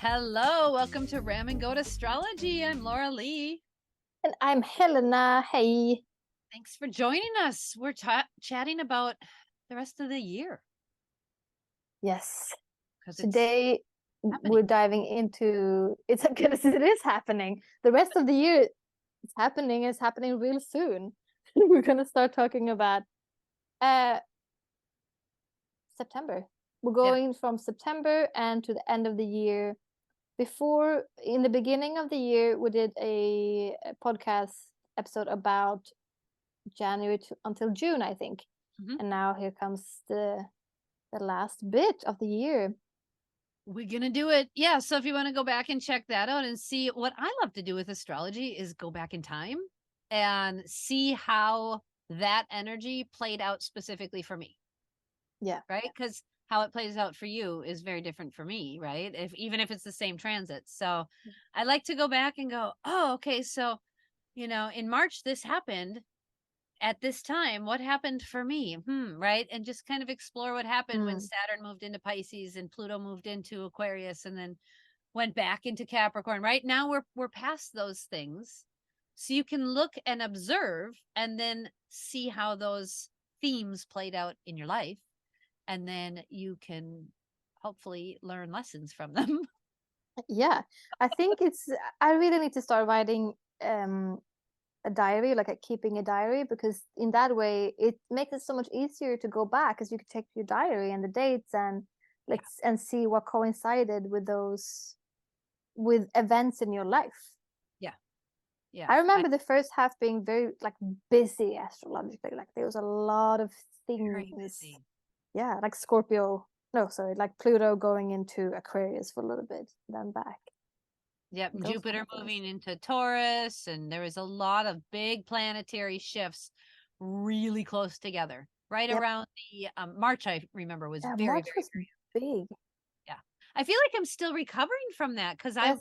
Hello, welcome to RamGoatAstrology. I'm Laura Lee. And I'm Helena. Hey. Thanks for joining us. We're chatting about the rest of the year Yes. because it's Today happening. we're diving into it's because it is happening. The rest of the year it's happening. It's happening real soon. We're gonna start talking about September. We're going from September and to the end of the year. Before, in the beginning of the year, we did a podcast episode about January until June, I think. Mhm. And now here comes the last bit of the year. We're going to do it. Yeah. So if you want to go back and check that out and see what I love to do with astrology is go back in time and see how that energy played out specifically for me. Yeah. Right. Because how it plays out for you is very different for me. Right. Even if it's the same transit. So I like to go back and go, oh, okay. So, in March, this happened. At this time, what happened for me? Right? And just kind of explore what happened when Saturn moved into Pisces and Pluto moved into Aquarius and then went back into Capricorn. Right now we're past those things. So you can look and observe and then see how those themes played out in your life. And then you can hopefully learn lessons from them. Yeah. I think I really need to start writing a diary, like keeping a diary, because in that way it makes it so much easier to go back, because you can check your diary and the dates and and see what coincided with events in your life. Yeah. I remember the first half being very busy astrologically. Like there was a lot of Very things. busy. Yeah, like Scorpio. No, sorry, like Pluto going into Aquarius for a little bit, then back. Yep, Those Jupiter moving into Taurus, and there was a lot of big planetary shifts really close together. Right around the March, I remember was Yeah, very, March very, was big. yeah. I feel like I'm still recovering from that because Yes.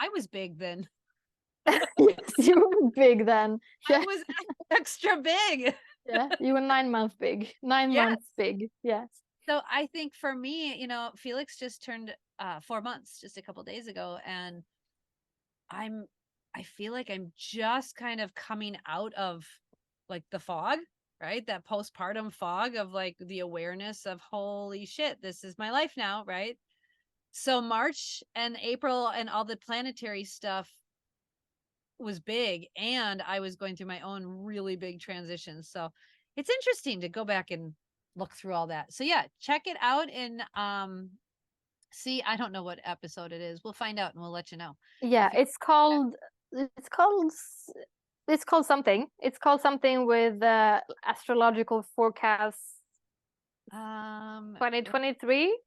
I was big then. Yes, you were big then. I Yeah. was extra big. Yeah, you were 9 months big. 9 months big. Yes. So I think for me, Felix just turned 4 months just a couple days ago, and I feel like I'm just kind of coming out of like the fog, right? That postpartum fog of like the awareness of holy shit, this is my life now, right? So March and April and all the planetary stuff was big, and I was going through my own really big transitions. So it's interesting to go back and look through all that. So yeah, check it out and see, I don't know what episode it is. We'll find out and we'll let you know. Yeah, it's called something. It's called something with astrological forecast 2023.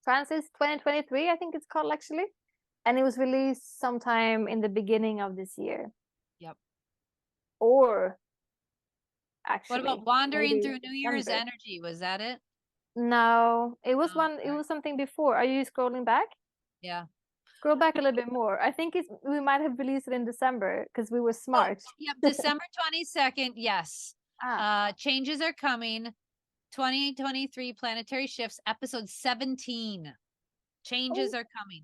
Francis 2023, I think it's called actually. And it was released sometime in the beginning of this year. Yep. Or actually, What about wandering maybe through New Year's December. energy? Was that it? No, it was Oh, it was something before. Are you scrolling back? yeah. Scroll back a little bit more. I think we might have released it in December because we were Oh, smart. yep. December 22nd. Yes. Ah. Changes are coming. 2023 planetary shifts, episode 17. Changes Oh, are coming.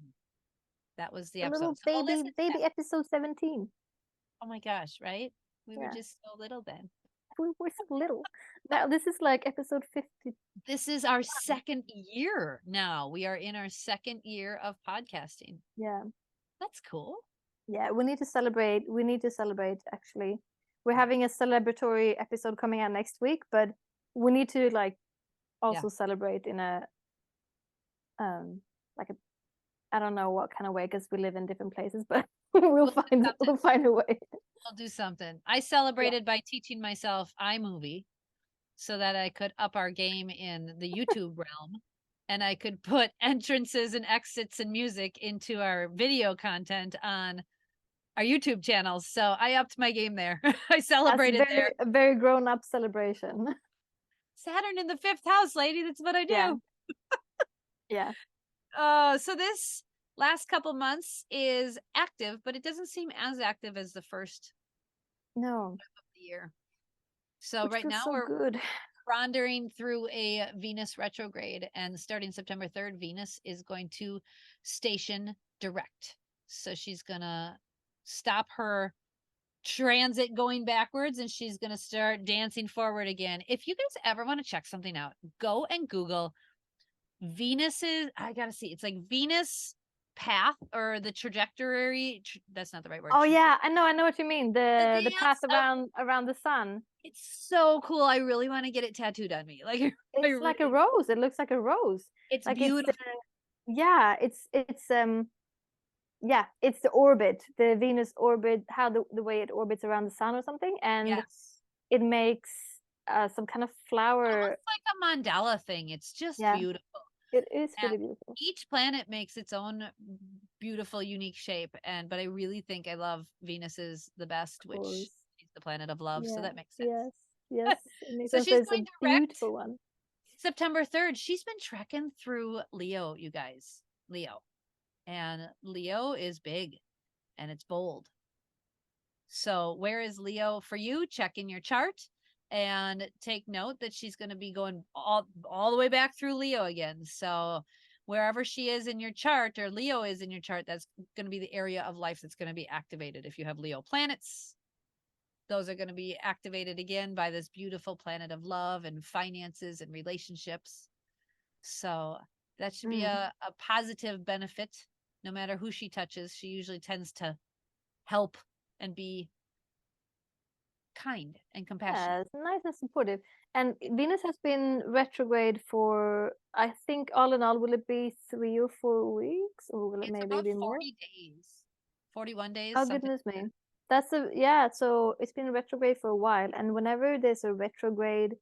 That was the a little episode. So we'll listen to that. baby episode 17. Oh my gosh, right? We were Yeah. just so little then. We were so little. Now this is like episode 50. This is our second year now. We are in our second year of podcasting. Yeah. That's cool. Yeah, we need to celebrate. We need to celebrate actually. We're having a celebratory episode coming out next week, but we need to also celebrate in a like a I don't know what kind of way, because we live in different places, but we'll find a way. We'll do something. I celebrated by teaching myself iMovie so that I could up our game in the YouTube realm, and I could put entrances and exits and music into our video content on our YouTube channels. So I upped my game there. I celebrated there. A very grown up celebration. Saturn in the fifth house, lady. That's what I do. Yeah. Yeah. So this last couple months is active, but it doesn't seem as active as the first No. of the year. So Which right feels now so we're good. wandering through a Venus retrograde, and starting September 3rd, Venus is going to station direct. So she's gonna stop her transit going backwards and she's gonna start dancing forward again. If you guys ever want to check something out, go and Google Venus's, I gotta see, it's like Venus path or the trajectory. That's not the right word. Oh yeah, I know what you mean. The The path dance of, around the sun. it's so cool. I really want to get it tattooed on me. Like I It's like a really, rose. It looks like a rose. it's Like it's beautiful. yeah, it's yeah, it's the orbit, the Venus orbit, how the way it orbits around the sun or something, and Yes. it makes some kind of flower. Almost like a mandala thing. It's just Yeah, beautiful. it is And really beautiful. each planet makes its own beautiful, unique shape. And but I really think I love Venus's the best, Of which course. is the planet of love. So Yeah. that makes Yes. sense. Yes. It makes So sense. she's It's a going direct beautiful one. September 3rd. She's been trekking through Leo, you guys. Leo. And Leo is big and it's bold. So where is Leo for you? Check in your chart and take note that she's going to be going all the way back through Leo again. So wherever she is in your chart or Leo is in your chart, that's going to be the area of life that's going to be activated. If you have Leo planets, those are going to be activated again by this beautiful planet of love and finances and relationships. So that should be a positive benefit. No matter who she touches, she usually tends to help and be kind and compassionate. Yeah, it's nice and supportive. And Venus has been retrograde for, I think, all in all, will it be 3 or 4 weeks, or will it It's maybe about be more? 40 days, 41 days, Oh something goodness like me. That's a yeah, so it's been retrograde for a while, and whenever there's a retrograde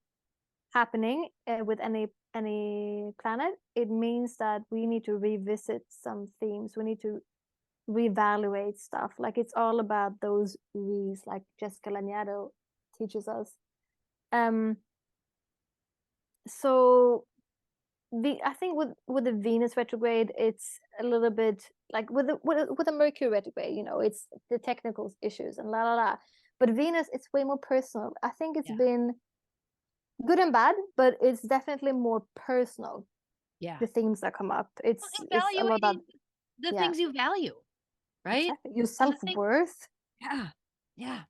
happening with any planet, it means that we need to revisit some themes. We need to reevaluate stuff. Like it's all about those re's, like Jessica Lanyadoo teaches us. Um, so I think with the Venus retrograde, it's a little bit like with the Mercury retrograde, it's the technical issues and la la la. But Venus, it's way more personal. I think it's that. been good and bad, but it's definitely more personal. Yeah. The themes that come up, Well, it's a lot about evaluating the yeah, things you value, right? exactly, your So the thing, self-worth. yeah, yeah.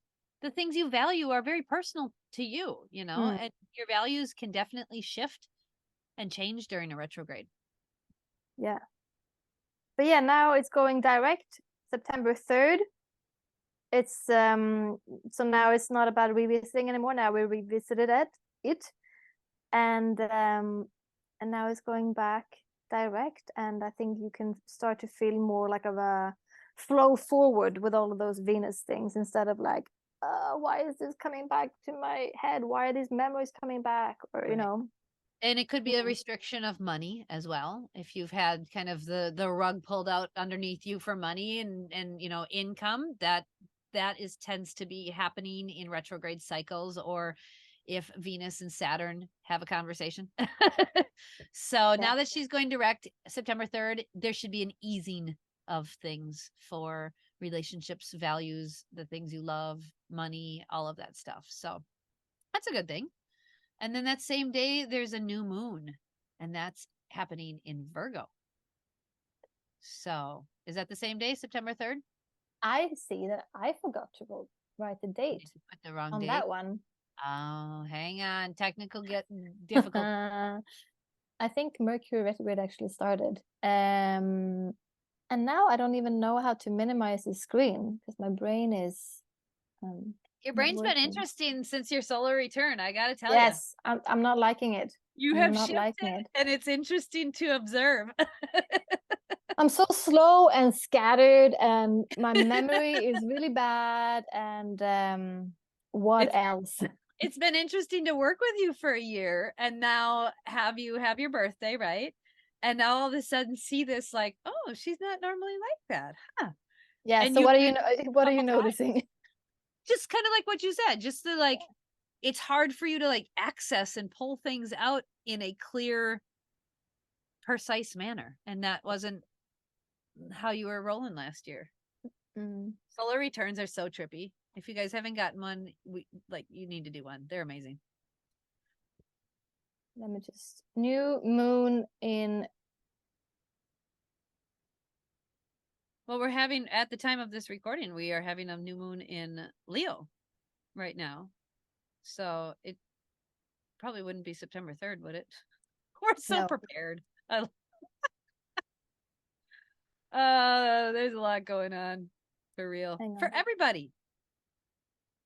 The things you value are very personal to you, Mm, and your values can definitely shift and change during a retrograde. yeah, but yeah, now it's going direct September 3rd. It's so now it's not about revisiting anymore. Now we revisited it, and now it's going back direct, and I think you can start to feel more like of a flow forward with all of those Venus things, instead of like, why is this coming back to my head? Why are these memories coming back? Or Right. And it could be a restriction of money as well. If you've had kind of the rug pulled out underneath you for money and income, that is tends to be happening in retrograde cycles, or if Venus and Saturn have a conversation. So yeah, now that she's going direct September 3rd, there should be an easing of things for relationships, values, the things you love, money, all of that stuff. So that's a good thing. And then that same day, there's a new moon, and that's happening in Virgo. So is that the same day, September 3rd? I see that I forgot to write the Did date you put the wrong on date? that one. Oh, hang on. Technical get difficult. I think Mercury retrograde actually started. And now I don't even know how to minimize the screen because my brain is Your not brain's been working. interesting since your solar return. I got to tell you. Yes, I'm not liking it. You I'm have not liking shifted, it. and it's interesting to observe. I'm so slow and scattered, and my memory is really bad. And what it's else? it's been interesting to work with you for a year, and now have your birthday, right? And now all of a sudden see this like, oh, she's not normally like that, huh? Yeah. And So you what are can you what are you couple times, noticing? just kind of like what you said, just to like, it's hard for you to like access and pull things out in a clear, precise manner, and that wasn't how you were rolling last year. Mm, Solar returns are so trippy. If you guys haven't gotten one, you need to do one. They're amazing. let me just new moon in Well, we're having, at the time of this recording, we are having a new moon in Leo right now. So it probably wouldn't be September 3rd, would it? We're so No. prepared. There's a lot going on for real. Hang For on. everybody.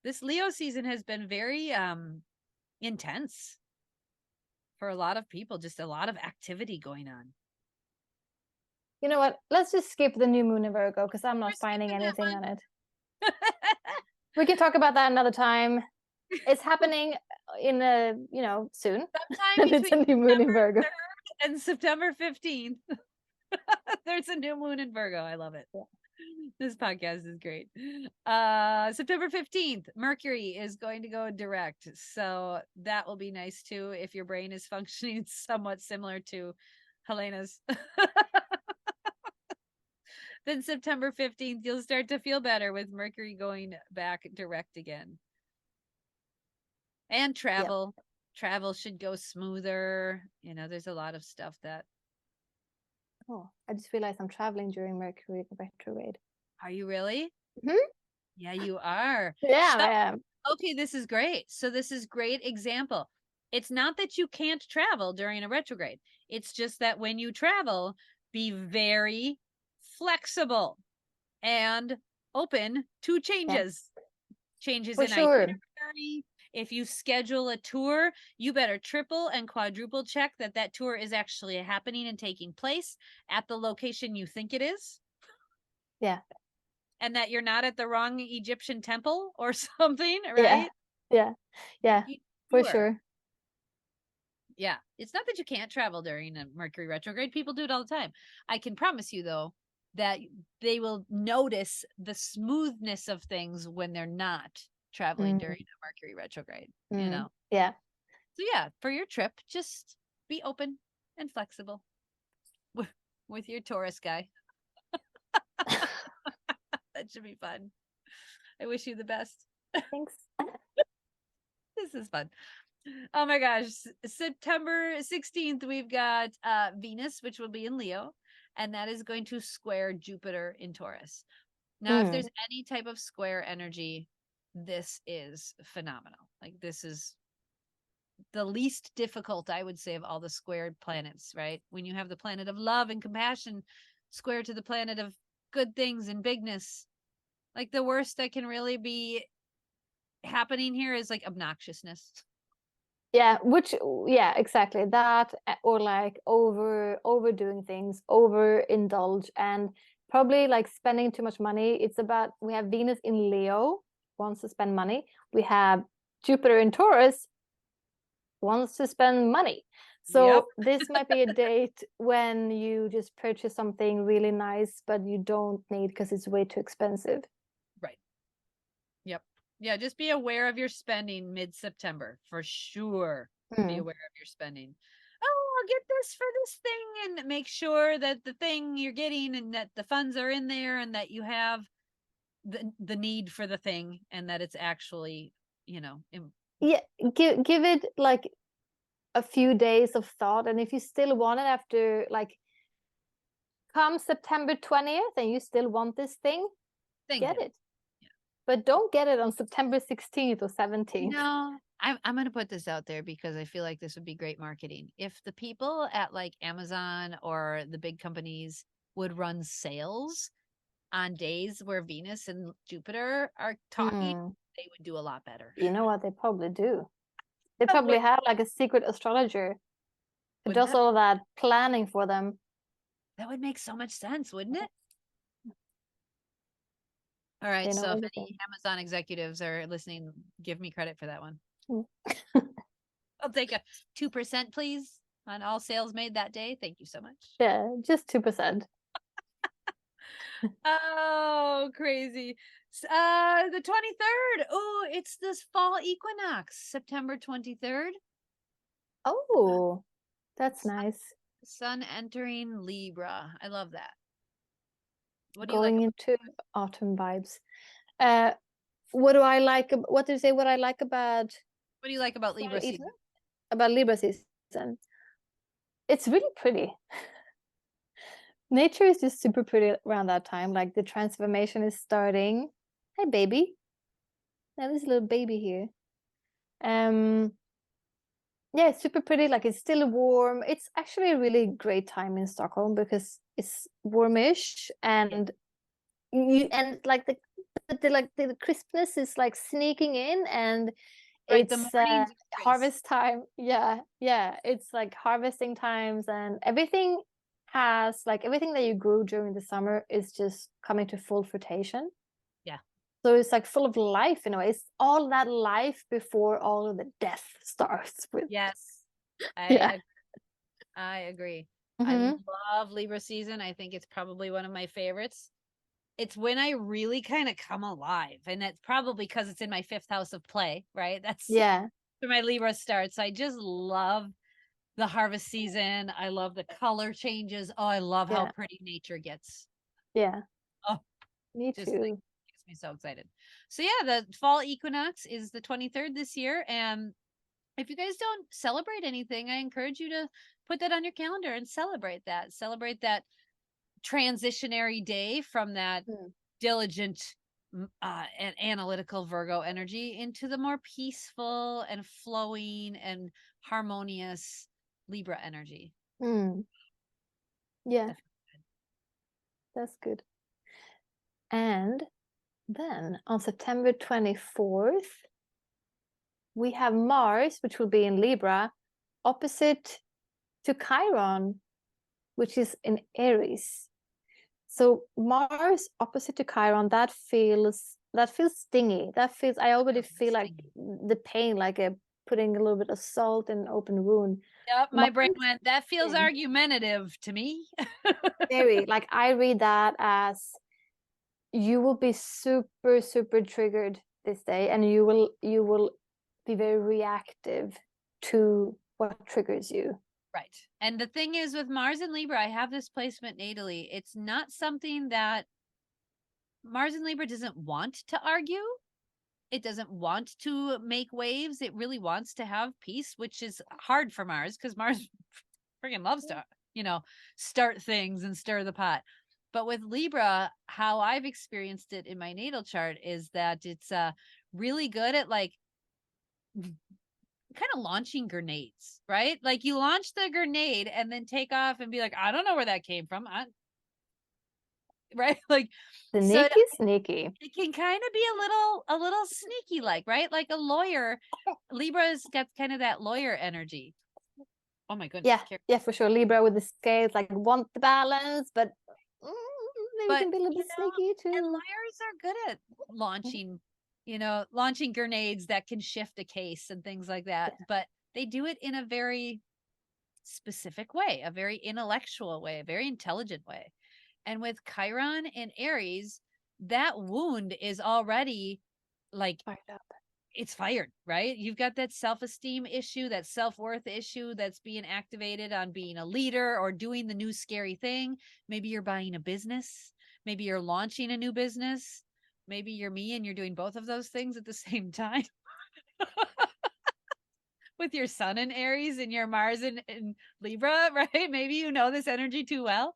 This Leo season has been very intense for a lot of people, just a lot of activity going on. You know what? Let's just skip the new moon in Virgo because I'm We're not finding skipping that anything one. on it. We can talk about that another time. It's happening in soon. Sometime And it's a between new moon in September Virgo. 3rd and September 15th. There's a new moon in Virgo. I love it. Yeah. This podcast is great. September 15th, Mercury is going to go direct. So that will be nice too if your brain is functioning somewhat similar to Helena's. Then September 15th, you'll start to feel better with Mercury going back direct again. And travel. Yep. Travel should go smoother. You know, there's a lot of stuff that. Oh, I just realized I'm traveling during Mercury retrograde. Are you really? Mm-hmm. Yeah, you are. Yeah, so, I am. Okay, this is great. So this is great example. It's not that you can't travel during a retrograde. It's just that when you travel, be very flexible and open to changes. Yeah. Changes For in sure. itinerary. If you schedule a tour, you better triple and quadruple check that tour is actually happening and taking place at the location you think it is. Yeah. And that you're not at the wrong Egyptian temple or something, right? Yeah. For sure. Yeah. It's not that you can't travel during a Mercury retrograde. People do it all the time. I can promise you, though, that they will notice the smoothness of things when they're not traveling during a Mercury retrograde, you know? Yeah. So yeah, for your trip, just be open and flexible with your Taurus guy. That should be fun. I wish you the best. Thanks. This is fun. Oh my gosh. September 16th, we've got Venus, which will be in Leo, and that is going to square Jupiter in Taurus. Now, if there's any type of square energy, this is phenomenal. Like, this is the least difficult, I would say, of all the squared planets, right? When you have the planet of love and compassion square to the planet of good things and bigness, like the worst that can really be happening here is like obnoxiousness. Yeah, exactly that, or like overdoing things, overindulge, and probably like spending too much money. It's about, we have Venus in Leo, wants to spend money. We have Jupiter in Taurus, wants to spend money. So this might be a date when you just purchase something really nice, but you don't need because it's way too expensive. Right. Yep. Yeah, just be aware of your spending mid-September for sure. Be aware of your spending. Oh, I'll get this for this thing, and make sure that the thing you're getting and that the funds are in there and that you have the need for the thing and that it's actually, yeah, give it like a few days of thought, and if you still want it after like come September 20th and you still want this thing, get it. Yeah. But don't get it on September 16th or 17th. No, I'm going to put this out there because I feel like this would be great marketing. If the people at like Amazon or the big companies would run sales on days where Venus and Jupiter are talking, they would do a lot better. You know what? They probably do. They probably have like a secret astrologer who does all that planning for them. That would make so much sense, wouldn't it? All right. So if any Amazon executives are listening, give me credit for that one. I'll take a 2%, please, on all sales made that day. Thank you so much. Yeah, just 2%. Oh, crazy. The 23rd. Oh, it's this fall equinox, September 23rd. Oh, that's nice. Sun entering Libra. I love that. What do Going you like into autumn vibes. What do I like? What do you say? What I like about? What do you like about Libra season? About Libra season. It's really pretty. Nature is just super pretty around that time. Like the transformation is starting. Hi, baby. Now this little baby here. Um, yeah, it's super pretty. Like it's still warm. It's actually a really great time in Stockholm because it's warmish Yeah. and you and like the crispness is like sneaking in and Right. The it's mornings are crisp. harvest time. Yeah, it's like harvesting times and everything has like everything that you grew during the summer is just coming to full fruition. Yeah. So it's like full of life in a way. It's all that life before all of the death starts with. Yes. Yeah. I agree. I Hmm. love Libra season. I think it's probably one of my favorites. It's when I really kind of come alive. And that's probably because it's in my fifth house of play, right? That's Yeah. where my Libra starts. I just love the harvest season. I love the color changes. Oh, I love how Yeah. pretty nature gets. Yeah. Oh, Me just like too. makes me so excited. So yeah, the fall equinox is the 23rd this year. And if you guys don't celebrate anything, I encourage you to put that on your calendar and celebrate that. Celebrate that transitionary day from that Mm. diligent and analytical Virgo energy into the more peaceful and flowing and harmonious Libra energy. Mm. Yeah, that's good. And then on September 24th, we have Mars, which will be in Libra, opposite to Chiron, which is in Aries. So Mars opposite to Chiron, that feels stingy. That feels I already feel like the pain, like a putting a little bit of salt in an open wound. Yep, my Mars brain went, that feels in argumentative to me. very like I read that as you will be super, super triggered this day, and you will be very reactive to what triggers you. Right. And the thing is with Mars and Libra, I have this placement natally. It's not something that Mars and Libra doesn't want to argue. It doesn't want to make waves. It really wants to have peace, which is hard for Mars because Mars freaking loves to, start things and stir the pot. But with Libra, how I've experienced it in my natal chart is that it's really good at like kind of launching grenades, right? Like you launch the grenade and then take off and be like, I don't know where that came from. Right? Like so Sneaky, sneaky. it can kind of be a little sneaky like, right? Like a lawyer. Libra's got kind of that lawyer energy. Oh my Yeah, goodness. yeah, for sure. Libra with the scales, like want the balance, but mm, maybe But can be a little bit sneaky and too. lawyers are good at launching grenades that can shift a case and things like that. Yeah. But they do it in a very specific way, a very intellectual way, a very intelligent way. And with Chiron and Aries, that wound is already like Fired up. it's fired, right? You've got that self-esteem issue, that self-worth issue that's being activated on being a leader or doing the new scary thing. Maybe you're buying a business, maybe you're launching a new business, maybe you're me and you're doing both of those things at the same time with your sun in Aries and your Mars in Libra, right? Maybe you know this energy too well.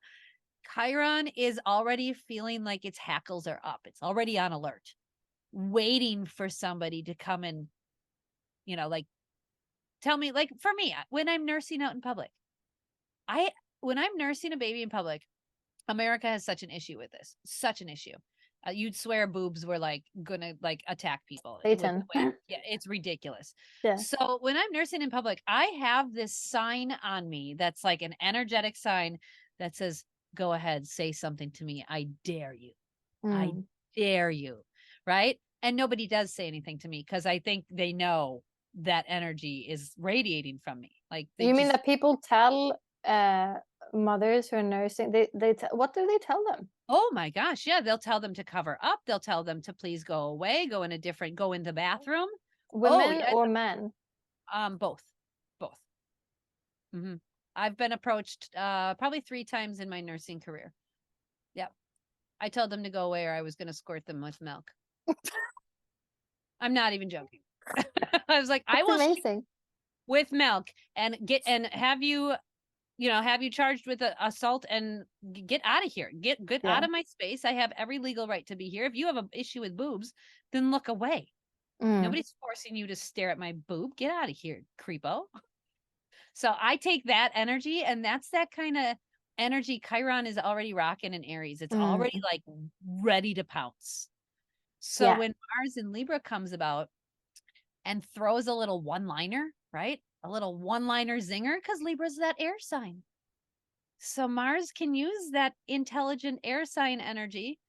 Chiron is already feeling like its hackles are up. It's already on alert, waiting for somebody to come and, like tell me, like for me, when I'm nursing out in public, I, when I'm nursing a baby in public, America has such an issue with this, such an issue. You'd swear boobs were like gonna like attack people with the Satan. way, yeah, it's ridiculous. Yeah. So when I'm nursing in public, I have this sign on me that's like an energetic sign that says, go ahead, say something to me. I dare you. I Mm. dare you. Right. And nobody does say anything to me because I think they know that energy is radiating from me. Like they You mean just, that people tell uh mothers who are nursing what do they tell them? oh my gosh. Yeah. They'll tell them to cover up. They'll tell them to please go away, go in the bathroom. Oh, Women yeah. or men? Both. Both. Hmm. I've been approached probably 3 times in my nursing career. Yep. I told them to go away or I was going to squirt them with milk. I'm not even joking. I was like, I That's will amazing. with milk and have you have you charged with assault and get out of here. Get out Yeah. of my space. I have every legal right to be here. If you have an issue with boobs, then look away. Mm. Nobody's forcing you to stare at my boob. Get out of here, creepo. So I take that energy, and that's that kind of energy. Chiron is already rocking in Aries. It's already Mm. like ready to pounce. So Yeah. when Mars in Libra comes about and throws a little one-liner, right? A little one-liner zinger, because Libra's that air sign. So Mars can use that intelligent air sign energy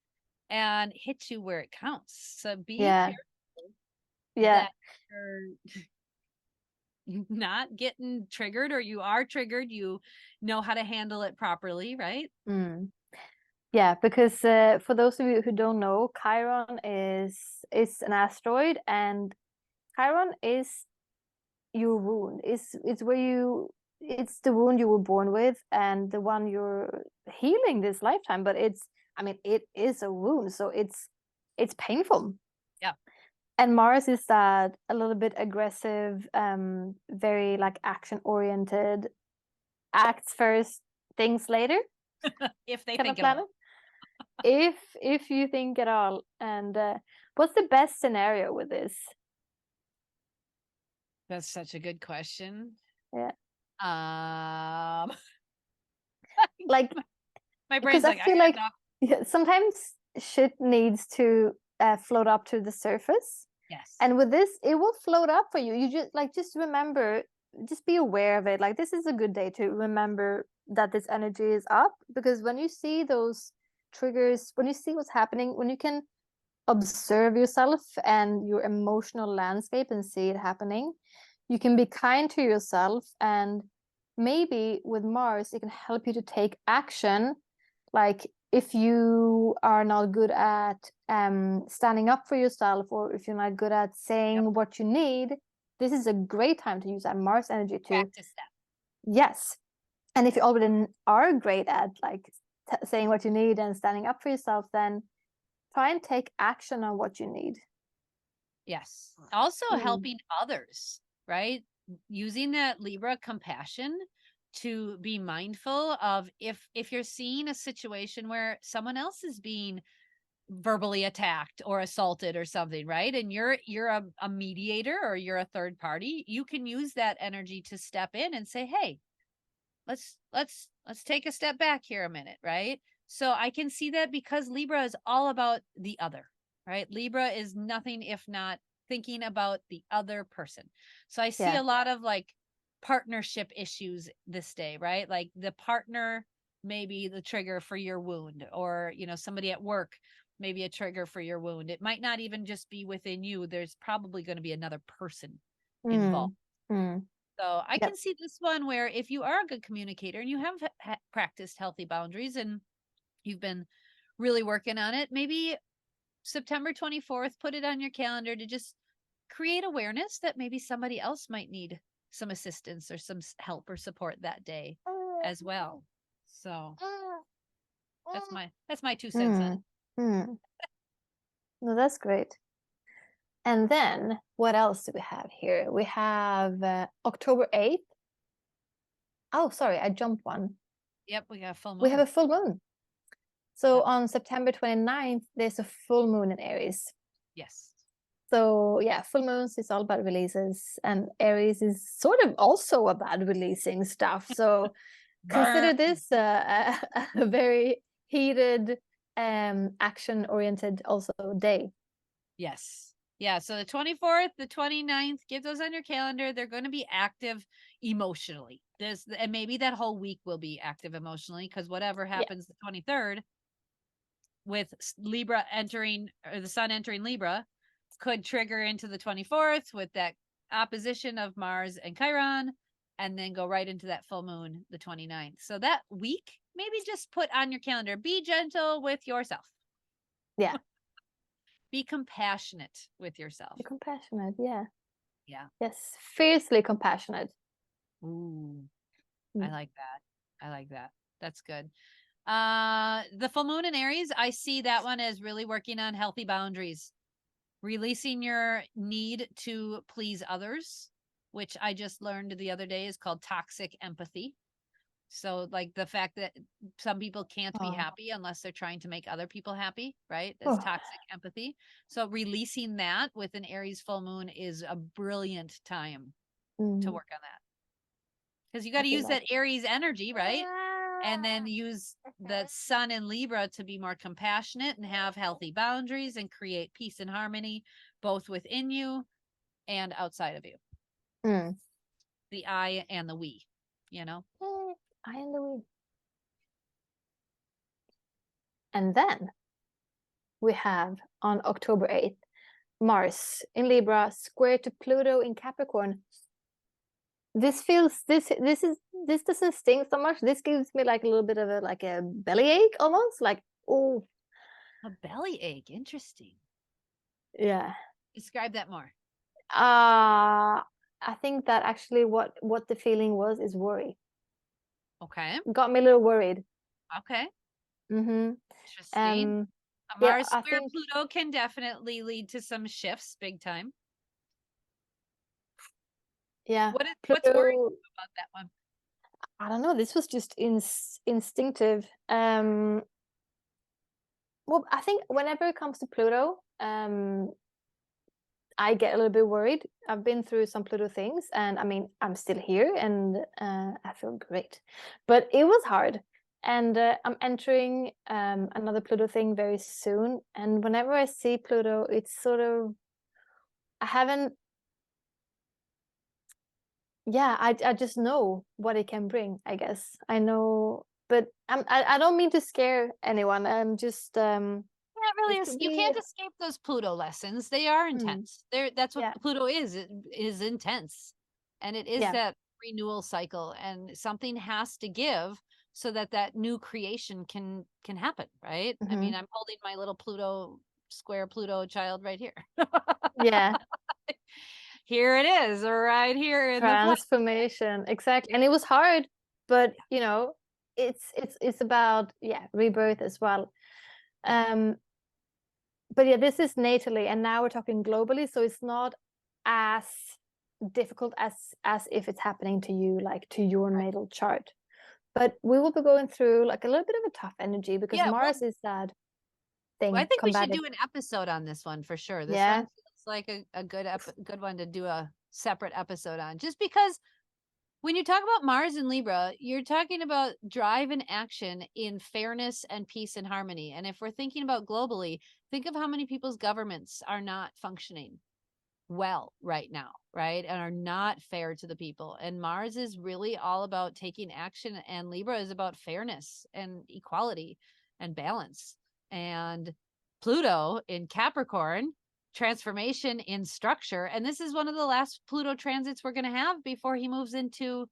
and hit you where it counts. So be Yeah. careful Yeah. that you're not getting triggered, or you are triggered, you know how to handle it properly, right? Mm. Yeah, because for those of you who don't know, Chiron is an asteroid, and Chiron is your wound. It's where it's the wound you were born with, and the one you're healing this lifetime. But I mean, it is a wound, so it's painful. Yeah. And Mars is that a little bit aggressive, very like action oriented, acts first, things later If they kind of think at planet. all. If you think at all. And what's the best scenario with this? That's such a good question. Yeah, Um, like my because brain's I like, I feel got like enough. yeah, sometimes shit needs to float up to the surface, Yes. and with this, it will float up for you. You just remember, just be aware of it. Like this is a good day to remember that this energy is up, because when you see those triggers, when you see what's happening, when you can observe yourself and your emotional landscape and see it happening, you can be kind to yourself. And maybe with Mars, it can help you to take action. Like if you are not good at standing up for yourself, or if you're not good at Yep. saying what you need, this is a great time to use that Mars energy to, Practice that. yes. And if you already are great at like saying what you need and standing up for yourself, then try and take action on what you need. Yes. Also Mm. helping others, right? Using that Libra compassion to be mindful of, if you're seeing a situation where someone else is being verbally attacked or assaulted or something, right? And you're a mediator, or you're a third party, you can use that energy to step in and say, hey, let's take a step back here a minute, right? So I can see that, because Libra is all about the other, right? Libra is nothing if not thinking about the other person. So I see Yeah. a lot of like partnership issues this day, right? Like the partner may be the trigger for your wound, or somebody at work maybe a trigger for your wound. It might not even just be within you. There's probably going to be another person involved. Mm. Mm. So I Yep. can see this one where, if you are a good communicator and you have practiced healthy boundaries and you've been really working on it, maybe September 24th, put it on your calendar to just create awareness that maybe somebody else might need some assistance or some help or support that day as well. So that's my 2 cents on it. Mm. Mm. No, that's great. And then what else do we have here? We have October 8th. Oh, sorry, I jumped one. Yep, we got a full We have a moon. full moon. So Yep. on September 29th, there's a full moon in Aries. Yes. So yeah, full moons is all about releases, and Aries is sort of also about releasing stuff. So Burn. consider this a very heated, action-oriented also day. Yes. Yeah. So the 24th, the 29th, get those on your calendar. They're going to be active emotionally. And maybe that whole week will be active emotionally, because whatever Yeah. happens the 23rd with Libra entering, or the sun entering Libra, could trigger into the 24th with that opposition of Mars and Chiron, and then go right into that full moon, the 29th. So that week, maybe just put on your calendar, be gentle with yourself. Yeah. Be compassionate with yourself. Be compassionate. Yeah. Yeah. Yes. Fiercely compassionate. Ooh, I Mm. like that. I like that. That's good. The full moon in Aries, I see that one as really working on healthy boundaries, releasing your need to please others, which I just learned the other day is called toxic empathy. So like the fact that some people can't be Oh. happy unless they're trying to make other people happy, right? That's Oh. toxic empathy. So releasing that with an Aries full moon is a brilliant time to Mm, work on that. Because you got I to feel use that. that Aries energy, right? And then use that sun in Libra to be more compassionate and have healthy boundaries and create peace and harmony both within you and outside of you. Mm. The I and the we, you know? I am the weed. And then we have on October 8th, Mars in Libra, square to Pluto in Capricorn. This feels this doesn't sting so much. This gives me like a little bit of a bellyache almost. Like, oh A bellyache. Interesting. yeah. Describe that more. I think that actually what the feeling was is worry. Okay. Got me a little worried. Okay. Mm-hmm. Interesting. A Yeah, Mars I square think Pluto can definitely lead to some shifts big time. yeah, What's worrying Pluto. about that one? I don't know. This was just instinctive. Well, I think whenever it comes to Pluto, I get a little bit worried. I've been through some Pluto things, and I mean, I'm still here, and I feel great. But it was hard, and I'm entering another Pluto thing very soon. And whenever I see Pluto, it's sort of I haven't. Yeah, I just know what it can bring. I guess I know, but I don't mean to scare anyone. I'm just That really it is. could You be. can't escape those Pluto lessons. They are Hmm, intense. That's what yeah, Pluto is. It is intense. And it is yeah. that renewal cycle, and something has to give so that that new creation can happen, right? I mean, Hmm. I'm holding my little Pluto square Pluto child right here. Yeah, Here it is, right here in the flesh. transformation, exactly. Yeah. And it was hard, but it's about rebirth as well. Yeah. Um, but yeah, this is natally, and now we're talking globally, so it's not as difficult as if it's happening to you, like to your Right. natal chart. But we will be going through like a little bit of a tough energy because Yeah. Mars is that Well, I thing think we should combative. do an episode on this one for sure. This one Yeah. feels like a good one to do a separate episode on, just because when you talk about Mars and Libra, you're talking about drive and action in fairness and peace and harmony. And if we're thinking about globally, think of how many people's governments are not functioning well right now, right? And are not fair to the people. And Mars is really all about taking action, and Libra is about fairness and equality and balance. And Pluto in Capricorn, transformation in structure. And this is one of the last Pluto transits we're going to have before he moves into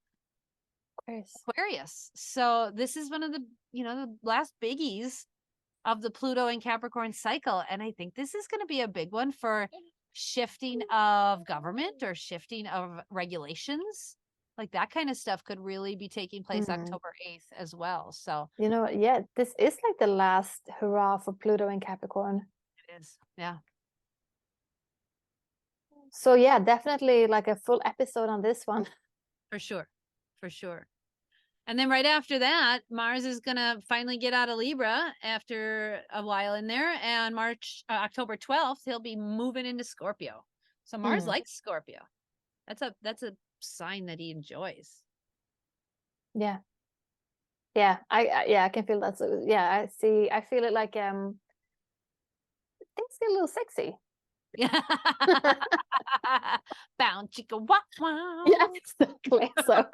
Of course. Aquarius. So this is one of the last biggies of the Pluto and Capricorn cycle. And I think this is going to be a big one for shifting of government or shifting of regulations. Like that kind of stuff could really be taking place Mm. October 8th as well. So Yeah, this is like the last hurrah for Pluto and Capricorn. it is. Yeah, So yeah, definitely like a full episode on this one. for sure. For sure. And then right after that, Mars is going to finally get out of Libra after a while in there. And October 12th, he'll be moving into Scorpio. So Mars Mm. likes Scorpio. That's a sign that he enjoys. Yeah. Yeah, I can feel that. So yeah, I see. I feel it like things get a little sexy. Yeah. Bound chicka wah Yeah, wow. exactly. So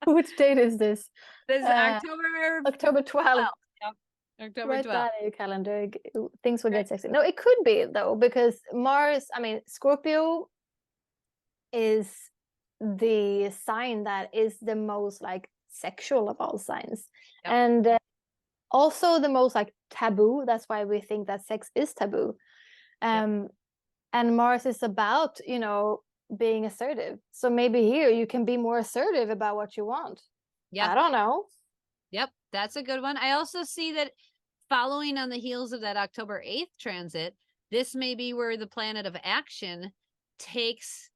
which date is this? This is Uh October October 12th. 12th. Yep. October Write 12th. that in your calendar. Things will Right. get sexy. No, it could be though, because Mars, I mean, Scorpio is the sign that is the most like sexual of all signs. Yep. And also the most like taboo. That's why we think that sex is taboo. Yep. Um, and Mars is about, being assertive. So maybe here you can be more assertive about what you want. Yeah. I don't know. Yep. That's a good one. I also see that following on the heels of that October 8th transit, this may be where the planet of action takes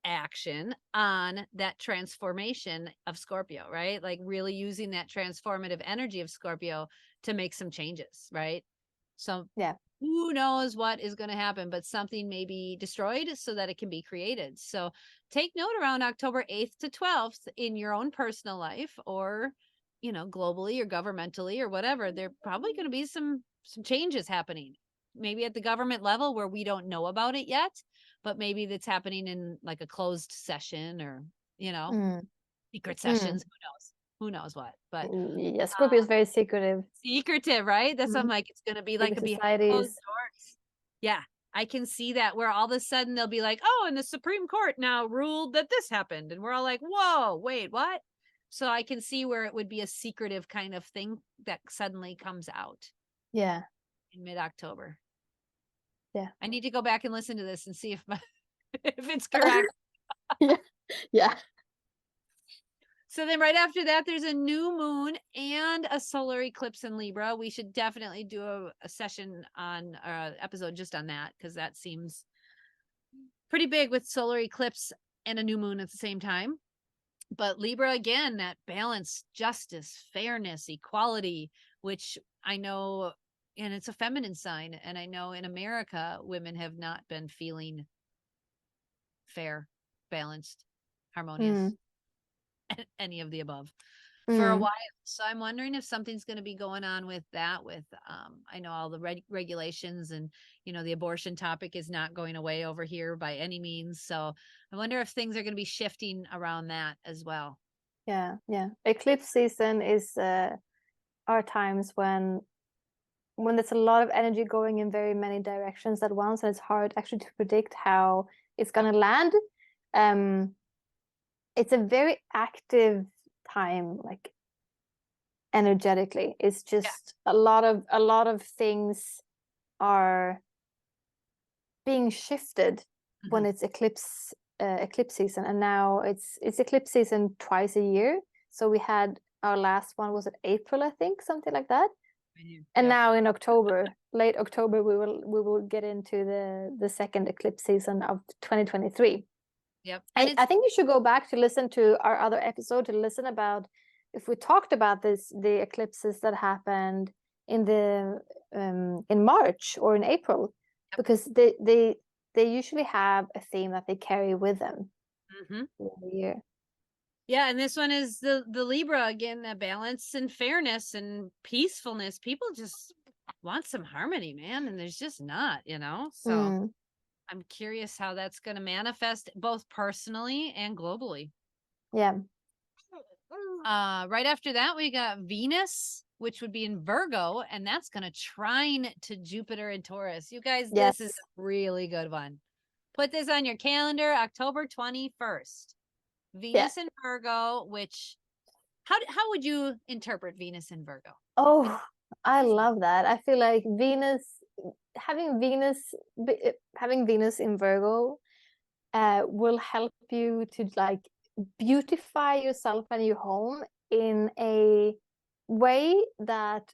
action on that transformation of Scorpio, right? Like really using that transformative energy of Scorpio to make some changes, right? So Yeah. who knows what is going to happen, but something may be destroyed so that it can be created. So take note around October 8th to 12th in your own personal life, or, you know, globally or governmentally or whatever. There probably going to be some changes happening, maybe at the government level where we don't know about it yet, but maybe that's happening in like a closed session, or, you know, Mm. secret Mm. sessions. Who knows what, but Yeah, Scorpio is very secretive. secretive, right? That's I'm Mhm. like, it's gonna be like Secret a behind closed societies. doors. Yeah, I can see that where all of a sudden they'll be like, oh, and the Supreme Court now ruled that this happened. And we're all like, whoa, wait, what? So I can see where it would be a secretive kind of thing that suddenly comes out Yeah. in mid-October. Yeah. I need to go back and listen to this and see if if it's correct. Yeah. Yeah. So then right after that, there's a new moon and a solar eclipse in Libra. We should definitely do a session on episode just on that, because that seems pretty big with solar eclipse and a new moon at the same time. But Libra, again, that balance, justice, fairness, equality, which I know, and it's a feminine sign. And I know in America, women have not been feeling fair, balanced, harmonious, Mm. any of the above for a Mm. while. So I'm wondering if something's going to be going on with that, with I know all the regulations, and you know the abortion topic is not going away over here by any means. So I wonder if things are going to be shifting around that as well. Yeah. Yeah. Eclipse season is are times when there's a lot of energy going in very many directions at once, and it's hard actually to predict how it's gonna land. Um, it's a very active time, like energetically. It's Yeah. just a lot of things are being shifted Mm-hmm. when it's eclipse season, and now it's eclipse season twice a year. So we had our last one was it April, I think, something like that. And Yep. now in October, late October, we will get into the second eclipse season of 2023. Yep. And I it's think you should go back to listen to our other episode to listen about if we talked about the eclipses that happened in March or in April, yep. because they usually have a theme that they carry with them Mm-hmm. every year. Yeah, and this one is the Libra again, that balance and fairness and peacefulness. People just want some harmony, man, and there's just not, you know. So Mm, I'm curious how that's going to manifest both personally and globally. yeah. Right after that, we got Venus, which would be in Virgo, and that's going to trine to Jupiter and Taurus. You guys, this is Yes. a really good one. Put this on your calendar, October 21st. Yeah. Venus in Virgo, which how would you interpret Venus in Virgo? Oh, I love that. I feel like having having Venus in Virgo will help you to like beautify yourself and your home in a way that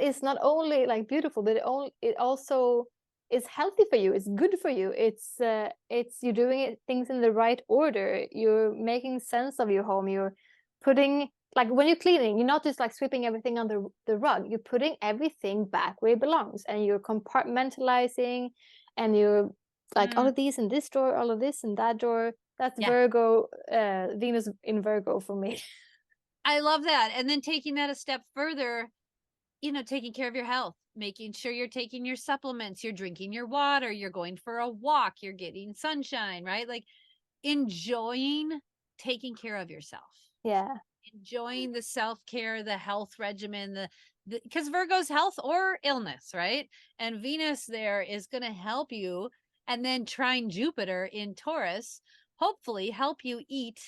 is not only like beautiful, but it also is healthy for you. It's good for you. It's you're doing things in the right order. You're making sense of your home. You're putting, like when you're cleaning, you're not just like sweeping everything under the rug. You're putting everything back where it belongs, and you're compartmentalizing, and you're like all Mm, of these in this drawer, all of this in that drawer. That's yeah, Virgo, Venus in Virgo for me. I love that. And then taking that a step further, you know, taking care of your health, making sure you're taking your supplements, you're drinking your water, you're going for a walk, you're getting sunshine, right? Like enjoying taking care of yourself, Yeah. enjoying the self-care, the health regimen, the because Virgo's health or illness, right? And Venus there is going to help you, and then trine Jupiter in Taurus hopefully help you eat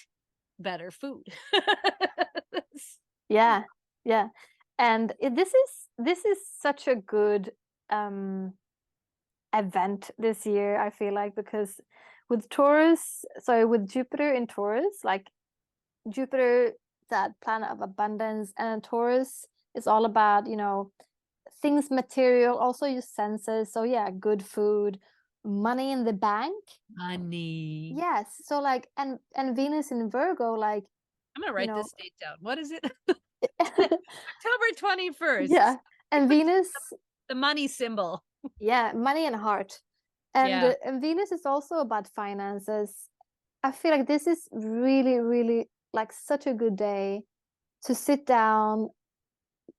better food. Yeah, yeah. And this is such a good um event this year, I feel like, because with Taurus, sorry, with Jupiter in Taurus, like Jupiter, that planet of abundance, and Taurus is all about, things material, also your senses. So yeah, good food, money in the bank. Money. Yes. So like, and Venus in Virgo, like, I'm gonna you write know, this date down. What is it? October 21st. yeah. And Put Venus, the money symbol. yeah, money and heart. Yeah. And Venus is also about finances. I feel like this is really, really like such a good day to sit down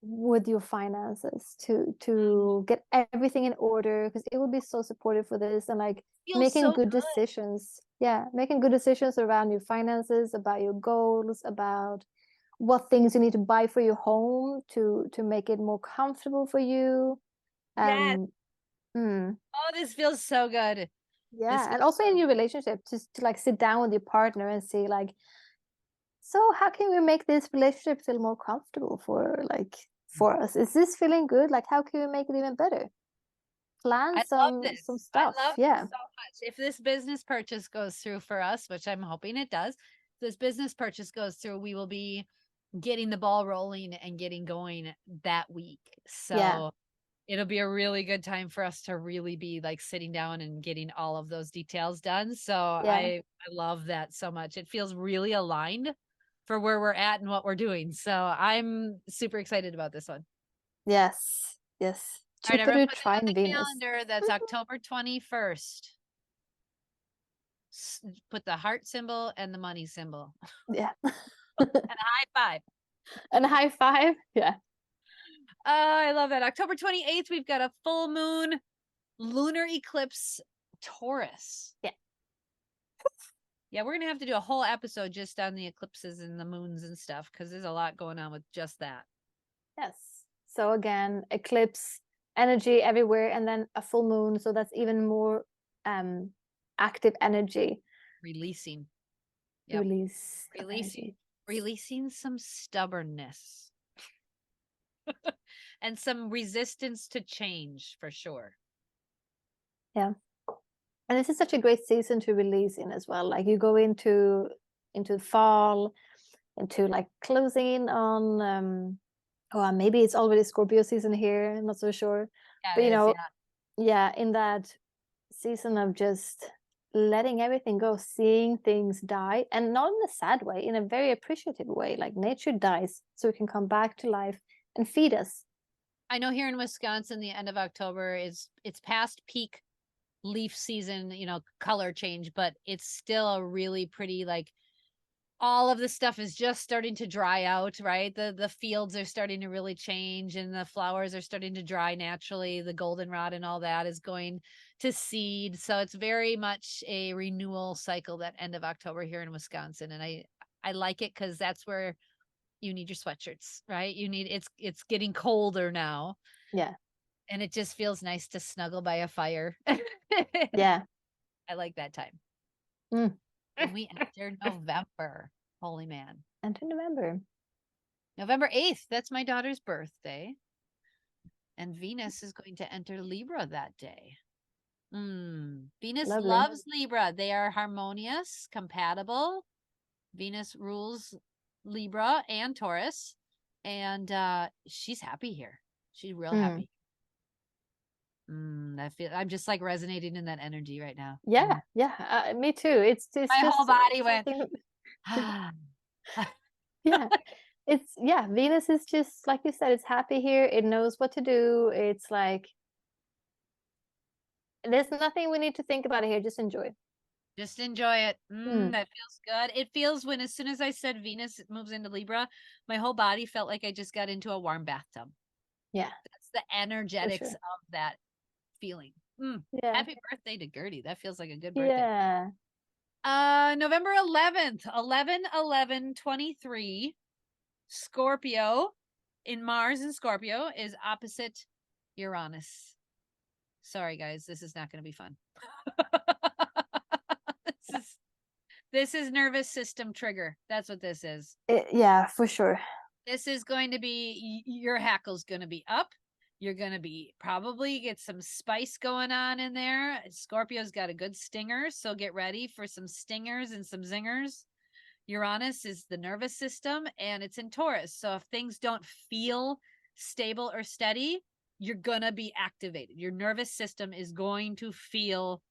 with your finances to get everything in order, because it will be so supportive for this, and like Feels making so good good. decisions. Yeah, making good decisions around your finances, about your goals, about what things you need to buy for your home to make it more comfortable for you. Yes. um Oh, this feels so good. This yeah, and feels also in so your relationship, just to like sit down with your partner and see like, so how can we make this relationship feel more comfortable for like good. for us? Is this feeling good? Like how can we make it even better? Plan I love some this. I stuff. love this Yeah. so much. If this business purchase goes through for us, which I'm hoping it does, if this business purchase goes through, we will be getting the ball rolling and getting going that week. Yeah. So it'll be a really good time for us to really be like sitting down and getting all of those details done. So Yeah. I love that so much. It feels really aligned for where we're at and what we're doing. So I'm super excited about this one. Yes. Yes. All right, everyone, Jupiter put it on trine the Venus. calendar. That's October 21st. Put the heart symbol and the money symbol Yeah. and a high five. And a high five. Yeah. I love that. October 28th, we've got a full moon lunar eclipse Taurus. Yeah. Yeah, we're gonna have to do a whole episode just on the eclipses and the moons and stuff because there's a lot going on with just that. Yes. So again, eclipse energy everywhere, and then a full moon. So that's even more active energy. Releasing. Yep. Release of Releasing. energy. Releasing some stubbornness and some resistance to change for sure. Yeah. And this is such a great season to release in as well. Like you go into fall, into like closing in on oh, maybe it's already Scorpio season here. I'm not so sure. Yeah, But it is. Yeah. yeah, in that season of just letting everything go, seeing things die, and not in a sad way, in a very appreciative way. Like nature dies so it can come back to life and feed us. I know here in Wisconsin, the end of October is it's past peak leaf season, color change, but it's still a really pretty like all of the stuff is just starting to dry out, right? The fields are starting to really change and the flowers are starting to dry naturally. The goldenrod and all that is going to seed. So it's very much a renewal cycle that end of October here in Wisconsin. And I like it because that's where you need your sweatshirts, right? It's getting colder now. Yeah. And it just feels nice to snuggle by a fire. Yeah. I like that time. Mm. And we entered November. Holy man. And to November. November 8th, that's my daughter's birthday. And Venus is going to enter Libra that day. Venus Lovely. loves Libra. They are harmonious, compatible. Venus rules Libra and Taurus. And she's happy here. She's real Mm. happy. I'm just like resonating in that energy right now. Yeah. Yeah. Me too. It's My whole just body went, something. ah. Yeah. It's yeah, Venus is just like you said, it's happy here. It knows what to do. It's like there's nothing we need to think about here. Just enjoy. Just enjoy it. Mm. That feels good. It feels when, as soon as I said Venus moves into Libra, my whole body felt like I just got into a warm bathtub. Yeah, That's the for energetics sure. of that feeling. Yeah. Happy birthday to Gertie. That feels like a good birthday. Yeah. November 11th, 11/11/23, Scorpio in Mars and Scorpio is opposite Uranus. Sorry, guys, this is not going to be fun. this is This is nervous system trigger. That's what this is. Yeah, for sure. This is going to be your hackle's going to be up. You're going to be probably get some spice going on in there. Scorpio's got a good stinger, so get ready for some stingers and some zingers. Uranus is the nervous system and it's in Taurus. So if things don't feel stable or steady, you're going to be activated. Your nervous system is going to feel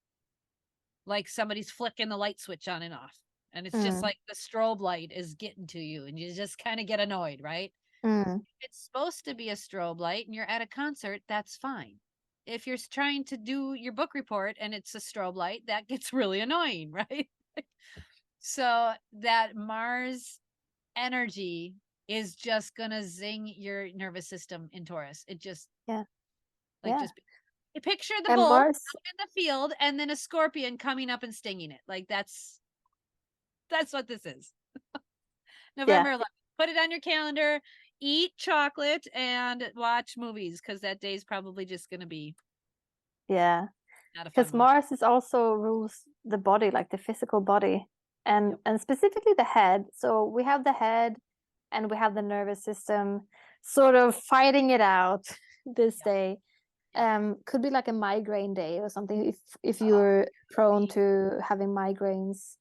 like somebody's flicking the light switch on and off. And it's just Mm. like the strobe light is getting to you and you just kind of get annoyed, right? Mm. If it's supposed to be a strobe light and you're at a concert, that's fine. If you're trying to do your book report and it's a strobe light, that gets really annoying, right? So that Mars energy is just gonna zing your nervous system in Taurus. It just Yeah. like Yeah. just picture the And bull out Mars, in the field and then a scorpion coming up and stinging it. Like that's what this is. yeah, November 11th. Put it on your calendar. Eat chocolate and watch movies because that day's probably just gonna be yeah. not a fun Because one. Mars is also rules the body, like the physical body, Yep. and specifically the head. So we have the head and we have the nervous system sort of fighting it out this Yep. day. Yep. Could be like a migraine day or something if Oh, you're prone be. to having migraines.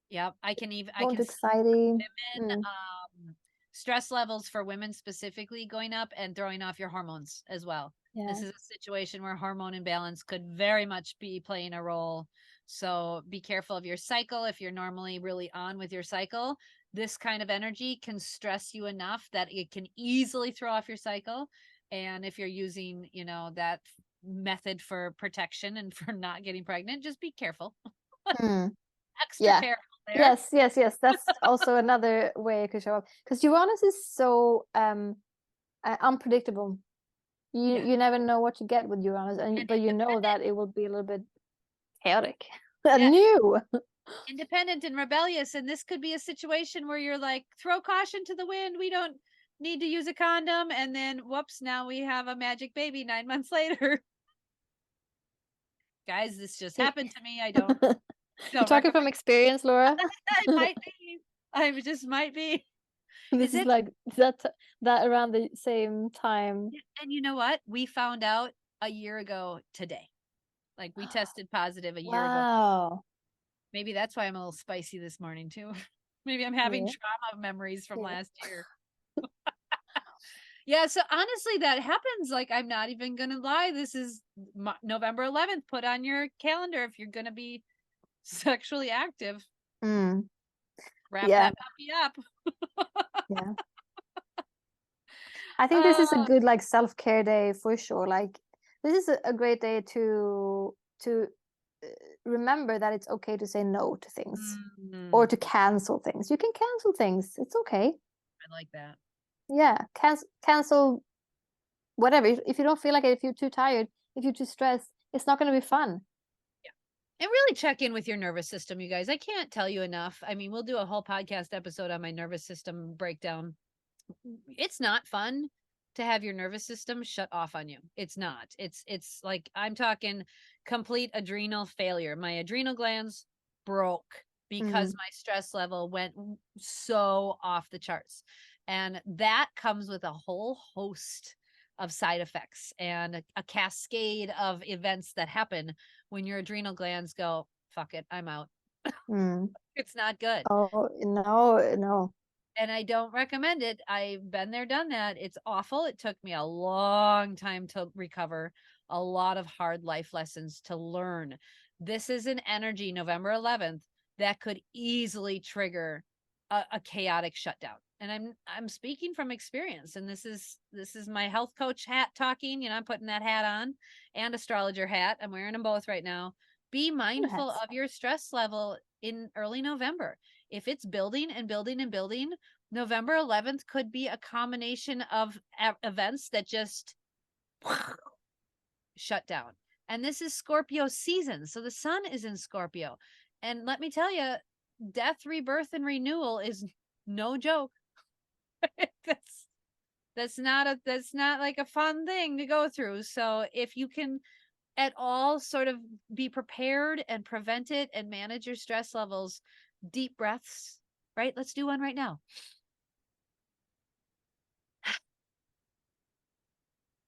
Yep. I Prone can to see anxiety. women, Mm, stress levels for women specifically going up and throwing off your hormones as well. This yeah. is a situation where hormone imbalance could very much be playing a role. So be careful of your cycle. If you're normally really on with your cycle, this kind of energy can stress you enough that it can easily throw off your cycle. And if you're using, that method for protection and for not getting pregnant, just be careful. Mm, Extra yeah. careful there. Yes, yes, yes. That's also another way it could show up. Because Uranus is so unpredictable. You Yeah. you never know what you get with Uranus, And but you know independent. that it will be a little bit chaotic and Yeah. new. Independent and rebellious. And this could be a situation where you're like, throw caution to the wind. We don't need to use a condom. And then, whoops, now we have a magic baby 9 months later. Guys, this just You're happened to me. I don't talking recommend. from experience, Laura. I might be. I just might be. This Is is it? like that around the same time. And you know what? We found out a year ago today. Like we tested positive a year ago. Wow. Maybe that's why I'm a little spicy this morning too. Maybe I'm having Yeah. trauma memories from Yeah. last year. Yeah, so honestly, that happens. Like, I'm not even gonna lie. This is November 11th. Put on your calendar if you're gonna be sexually active. Mm. Wrap Yeah. that puppy up. Yeah. I think this is a Oh, good like self-care day for sure. Like this is a great day to uh, remember that it's okay to say no to things or mm, to cancel things. You can cancel things. It's okay. I like that. Yeah, cancel whatever. If you don't feel like it, if you're too tired, if you're too stressed, it's not going to be fun. And really check in with your nervous system, you guys. I can't tell you enough. I mean, we'll do a whole podcast episode on my nervous system breakdown. It's not fun to have your nervous system shut off on you. It's not. It's like I'm talking complete adrenal failure. My adrenal glands broke Mm, because my stress level went so off the charts. And that comes with a whole host of side effects and a cascade of events that happen when your adrenal glands go, fuck it, I'm out. mm. It's not good. Oh no, no. And I don't recommend it. I've been there, done that. It's awful. It took me a long time to recover, a lot of hard life lessons to learn. This is an energy, November 11th, that could easily trigger a chaotic shutdown. And I'm speaking from experience. And this is my health coach hat talking. I'm putting that hat on and astrologer hat. I'm wearing them both right now. Be Two mindful hats. of your stress level in early November. If it's building and building and building, November 11th could be a combination of events that just shut down. And this is Scorpio season. So the sun is in Scorpio. And let me tell you, death, rebirth, and renewal is no joke. that's that's not like a fun thing to go through. So if you can at all sort of be prepared and prevent it and manage your stress levels, deep breaths, right? Let's do one right now.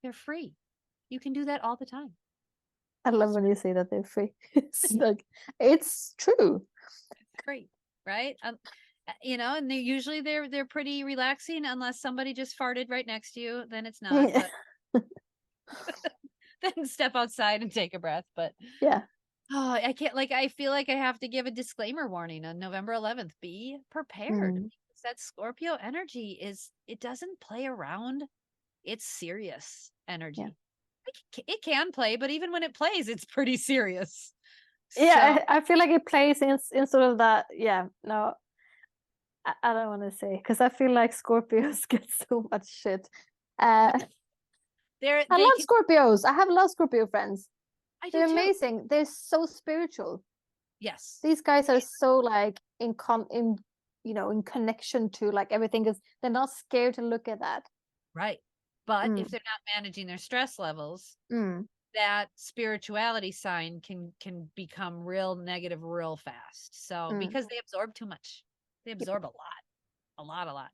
They're free. You can do that all the time. I love when you say that they're free. It's like it's true. It's great, right? And they're pretty relaxing unless somebody just farted right next to you, then it's not. But then step outside and take a breath. But Yeah. Oh, I can't, like, I feel like I have to give a disclaimer warning on November 11th. Be prepared Mm, because that Scorpio energy it doesn't play around. It's serious yeah. energy. It can play, but even when it plays, it's pretty serious. So, Yeah, I feel like it plays in sort of that. Yeah, no, I don't want to say because I feel like Scorpios get so much shit. Uh, I they love can, Scorpios. I have a lot of Scorpio friends. I do They're too. amazing. They're so spiritual. Yes. These guys are so like in in connection to like everything because they're not scared to look at that. Right. But if Mm, they're not managing their stress levels, mm, that spirituality sign can become real negative real fast. So mm. because they absorb too much. They Yep. absorb a lot. A lot, a lot.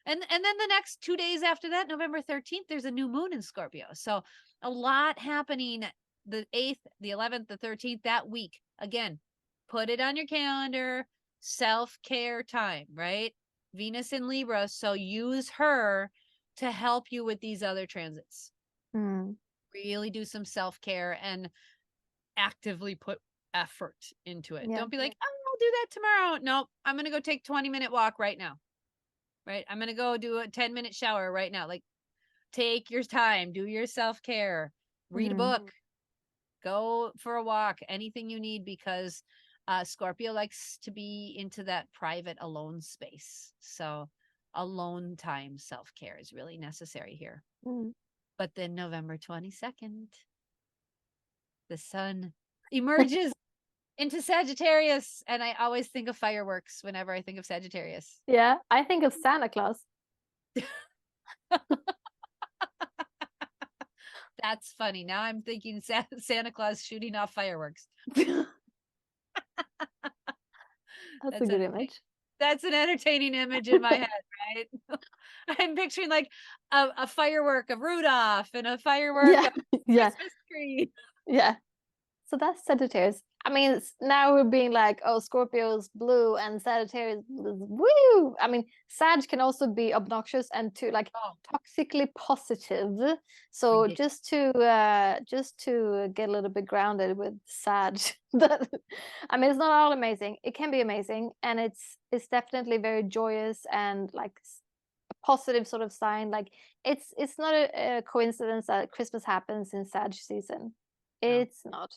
And then the next 2 days after that, November 13th, there's a new moon in Scorpio. So a lot happening the 8th, the 11th, the 13th, that week. Again, put it on your calendar, self-care time, right? Venus in Libra. So use her to help you with these other transits. Mm. Really do some self-care and actively put effort into it. Yeah. Don't be like, oh, I'll do that tomorrow. Nope. I'm going to go take 20-minute walk right now. Right. I'm going to go do a 10-minute shower right now. Like, take your time, do your self-care, read a Mm. book, go for a walk, anything you need, because Scorpio likes to be into that private alone space. So alone time self-care is really necessary here. Mm. But then November 22nd, the sun emerges into Sagittarius. And I always think of fireworks whenever I think of Sagittarius. Yeah, I think of Santa Claus. That's funny. Now I'm thinking Santa Claus shooting off fireworks. That's a That's good entertaining. image. That's an entertaining image in my head, right? I'm picturing like a firework of Rudolph and a firework Yeah, of yeah, Christmas tree. yeah. So that's Sagittarius. I mean, now we're being like, oh, Scorpio's blue and Sagittarius, woo. I mean, Sag can also be obnoxious and too like Oh, toxically positive. So ridiculous. just to get a little bit grounded with Sag. That I mean, it's not all amazing. It can be amazing, and it's definitely very joyous and like a positive sort of sign. Like it's not a coincidence that Christmas happens in Sag season. No. It's not.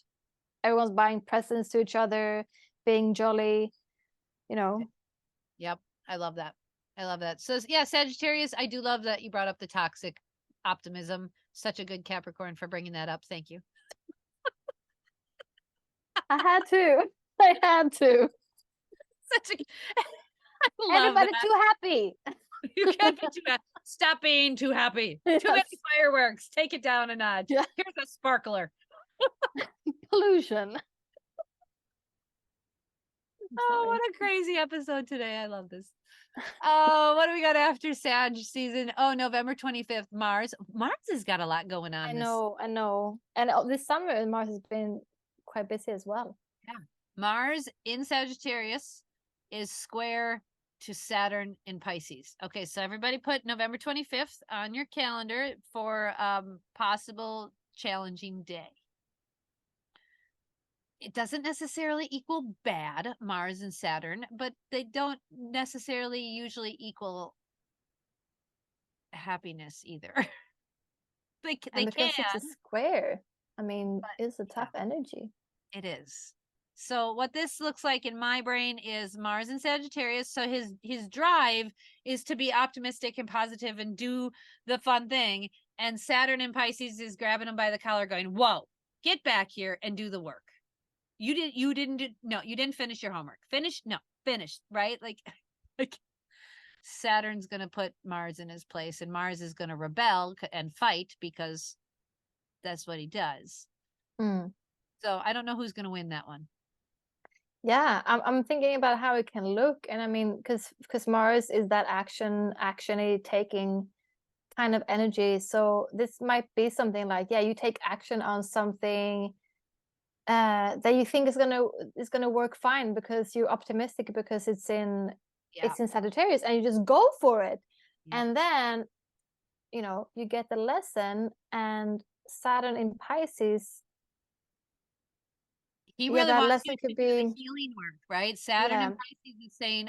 Everyone's buying presents to each other, being jolly, you know. Yep. I love that. I love that. So yeah, Sagittarius, I do love that you brought up the toxic optimism. Such a good Capricorn for bringing that up. Thank you. I had to. I had to. Such a I love Everybody that. too happy. You can't be too happy. Stop being too happy. Too many Yes. fireworks. Take it down a notch. Yeah. Here's a sparkler. Pollution. I'm Oh, sorry. what a crazy episode today. I love this. Oh, what do we got after Sag season? Oh, November 25th, Mars. Mars has got a lot going I on this. know, I know. And this summer Mars has been quite busy as well. Yeah. Mars in Sagittarius is square to Saturn in Pisces. Okay, so everybody put November 25th on your calendar for possible challenging day. It doesn't necessarily equal bad, Mars and Saturn, but they don't necessarily usually equal happiness either. They And can, because it's a square, I mean, but it's a yeah, tough energy. it is. So what this looks like in my brain is Mars and Sagittarius. So his drive is to be optimistic and positive and do the fun thing. And Saturn in Pisces is grabbing him by the collar, going, "Whoa, get back here and do the work. You didn't finish your homework. Finish, right? Like, like Saturn's going to put Mars in his place, and Mars is going to rebel and fight because that's what he does. Mm. So I don't know who's going to win that one. Yeah, I'm thinking about how it can look, and I mean, because Mars is that actiony taking kind of energy. So this might be something like, yeah, you take action on something that you think is gonna work fine because you're optimistic because Yeah. it's in Sagittarius, and you just go for it, Yep. and then you get the lesson, and Saturn in Pisces He Yeah, really that wants lesson you to could do the be, healing work, right? Saturn yeah. and Pisces is saying,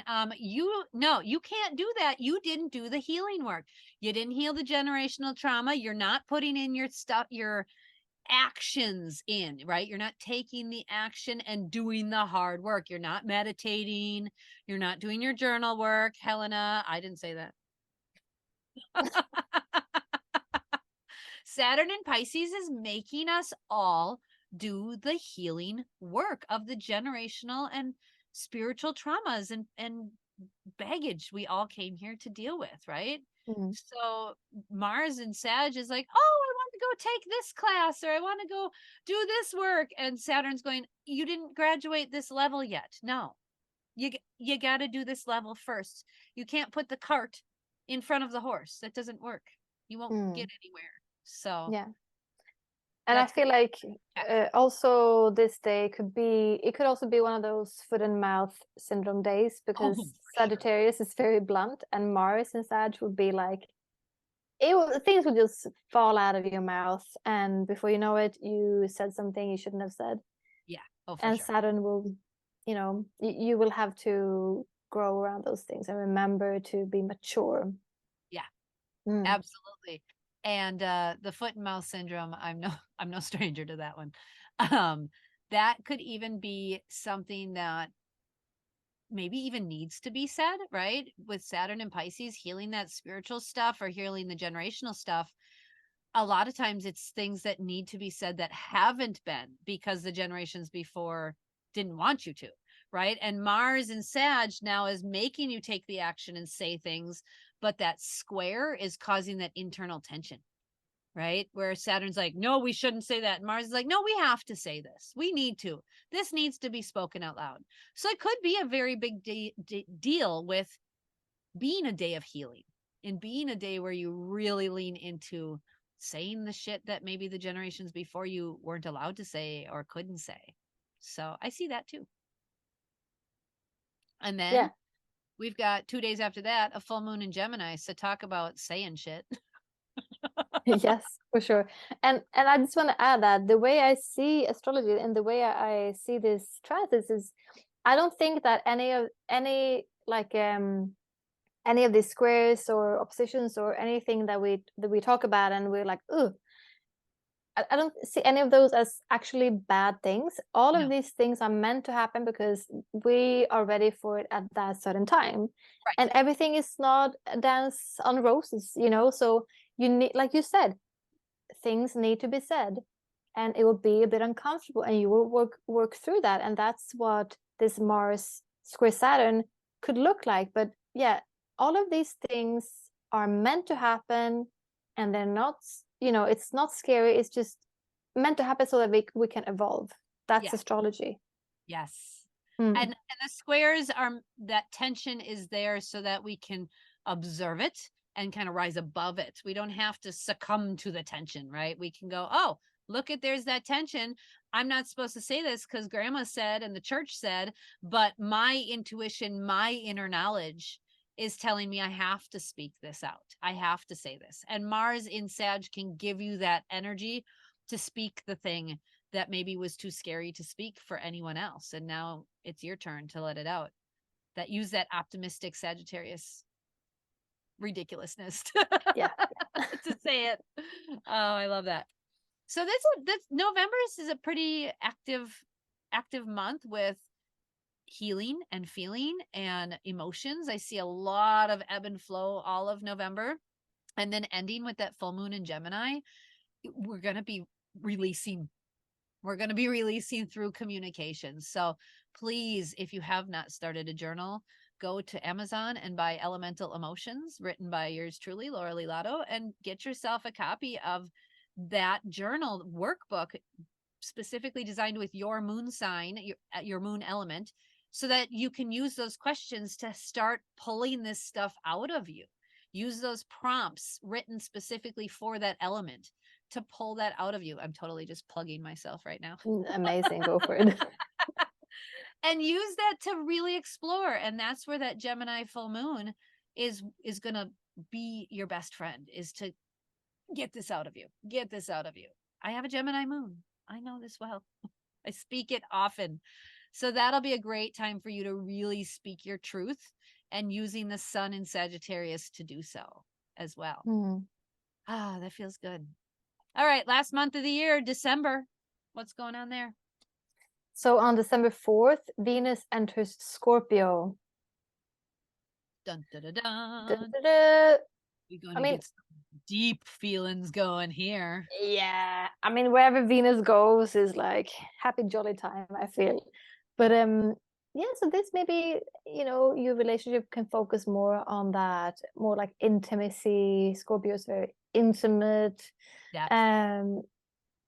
no, you can't do that. You didn't do the healing work. You didn't heal the generational trauma. You're not putting in your stuff, your actions in, right? You're not taking the action and doing the hard work. You're not meditating. You're not doing your journal work. Helena, I didn't say that. Saturn and Pisces is making us all do the healing work of the generational and spiritual traumas and baggage we all came here to deal with, right? Mm. So Mars and Sag is like, oh, I want to go take this class or I want to go do this work. And Saturn's going, you didn't graduate this level yet. No, you got to do this level first. You can't put the cart in front of the horse. That doesn't work. You won't Mm. get anywhere. So Yeah. And I that's feel like impactful. also this day could be, it could also be one of those foot and mouth syndrome days, Oh, because for sure. Sagittarius is very blunt and Mars and Sag would be like, it will, things will just fall out of your mouth, and before you know it, you said something you shouldn't have said. Yeah. Oh, for And sure. Saturn will, you will have to grow around those things and remember to be mature. Yeah. Mm. Absolutely. And the foot and mouth syndrome, I'm no stranger to that one. Um, that could even be something that maybe even needs to be said, right? With Saturn and Pisces, healing that spiritual stuff or healing the generational stuff. A lot of times it's things that need to be said that haven't been because the generations before didn't want you to, right? And Mars and Sag now is making you take the action and say things, but that square is causing that internal tension, right? Where Saturn's like, no, we shouldn't say that. And Mars is like, no, we have to say this. We need to. This needs to be spoken out loud. So it could be a very big deal with being a day of healing and being a day where you really lean into saying the shit that maybe the generations before you weren't allowed to say or couldn't say. So I see that too. And Yeah. then we've got 2 days after that, a full moon in Gemini. So talk about saying shit. Yes, for sure. And I just want to add that the way I see astrology and the way I see this transit is, I don't think that any of these squares or oppositions or anything that we talk about and we're like, oh, I don't see any of those as actually bad things. All No, of these things are meant to happen because we are ready for it at that certain time. right. And everything is not a dance on roses. So you need, like you said, things need to be said, and it will be a bit uncomfortable, and you will work through that. And that's what this Mars square Saturn could look like. But yeah, all of these things are meant to happen, and they're not, it's not scary, it's just meant to happen so that we can evolve. That's Yeah. astrology. Yes. Mm. And the squares are that tension is there so that we can observe it and kind of rise above it. We don't have to succumb to the tension, right? We can go, oh, look at there's that tension. I'm not supposed to say this because grandma said and the church said, but my intuition, my inner knowledge is telling me I have to speak this out. I have to say this. And Mars in Sag can give you that energy to speak the thing that maybe was too scary to speak for anyone else. And now it's your turn to let it out. That use that optimistic Sagittarius ridiculousness Yeah. to say it. Oh, I love that. So that's November is a pretty active month with healing and feeling and emotions. I see a lot of ebb and flow all of November. And then ending with that full moon in Gemini, we're going to be releasing through communication. So please, if you have not started a journal, go to Amazon and buy Elemental Emotions, written by yours truly, Laura Lee, and get yourself a copy of that journal workbook specifically designed with your moon sign, your moon element, so that you can use those questions to start pulling this stuff out of you. Use those prompts written specifically for that element to pull that out of you. I'm totally just plugging myself right now. Amazing, go for it. And use that to really explore. And that's where that Gemini full moon is going to be your best friend, is to get this out of you. Get this out of you. I have a Gemini moon. I know this well. I speak it often. So that'll be a great time for you to really speak your truth, and using the sun in Sagittarius to do so as well. Mm. Ah, that feels good. All right, last month of the year, December. What's going on there? So on December 4th, Venus enters Scorpio. Dun dun dun Da, dun. da, da. We're going I to mean, get some deep feelings going here. yeah, I mean, wherever Venus goes is like happy, jolly time, I feel. But yeah, so this maybe, your relationship can focus more on that, more like intimacy. Scorpio is very intimate. Depth. Um,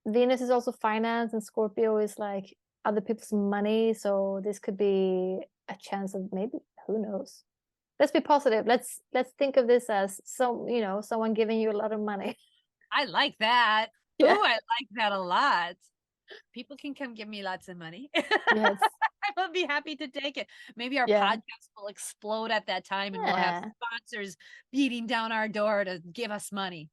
Venus is also finance, and Scorpio is like other people's money. So this could be a chance of maybe, who knows? Let's be positive. Let's think of this as someone giving you a lot of money. I like that. Yeah. Ooh, I like that a lot. People can come give me lots of money. Yes. I will be happy to take it. Maybe our Yeah. podcast will explode at that time and we'll have Yeah. sponsors beating down our door to give us money.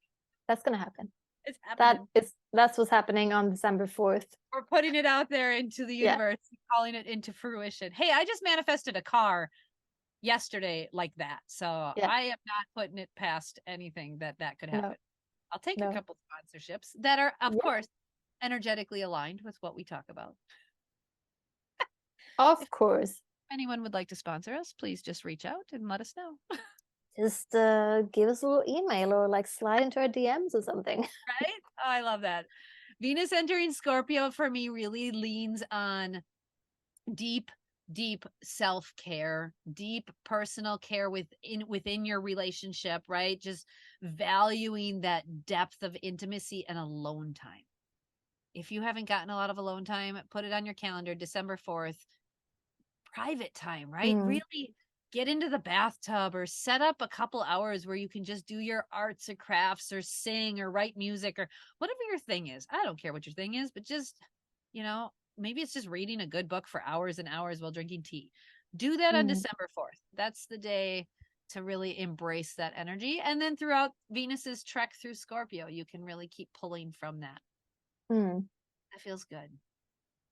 That's gonna happen. It's happening. That's what's happening on December 4th. We're putting it out there into the Yeah. universe, calling it into fruition. Hey, I just manifested a car yesterday like that. So Yeah. I am not putting it past anything that could No. happen. I'll take a No. couple sponsorships that are, of Yeah. course, energetically aligned with what we talk about. If Of course. anyone would like to sponsor us, please just reach out and let us know. Just give us a little email or like slide into our DMs or something. Right? Oh, I love that. Venus entering Scorpio for me really leans on deep, deep self-care, deep personal care within your relationship, right? Just valuing that depth of intimacy and alone time. If you haven't gotten a lot of alone time, put it on your calendar, December 4th, private time, right? Mm. Really get into the bathtub or set up a couple hours where you can just do your arts or crafts or sing or write music or whatever your thing is. I don't care what your thing is, but just, maybe it's just reading a good book for hours and hours while drinking tea. Do that on Mm. December 4th. That's the day to really embrace that energy. And then throughout Venus's trek through Scorpio, you can really keep pulling from that. Mm. That feels good.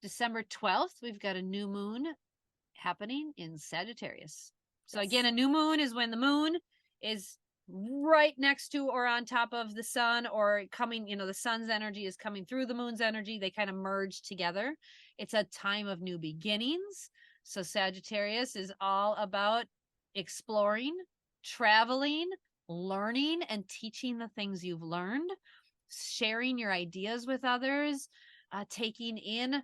December 12th, we've got a new moon happening in Sagittarius. So again, Yes. a new moon is when the moon is right next to or on top of the sun, or coming, the sun's energy is coming through the moon's energy. They kind of merge together. It's a time of new beginnings. So Sagittarius is all about exploring, traveling, learning, and teaching the things you've learned, sharing your ideas with others, taking in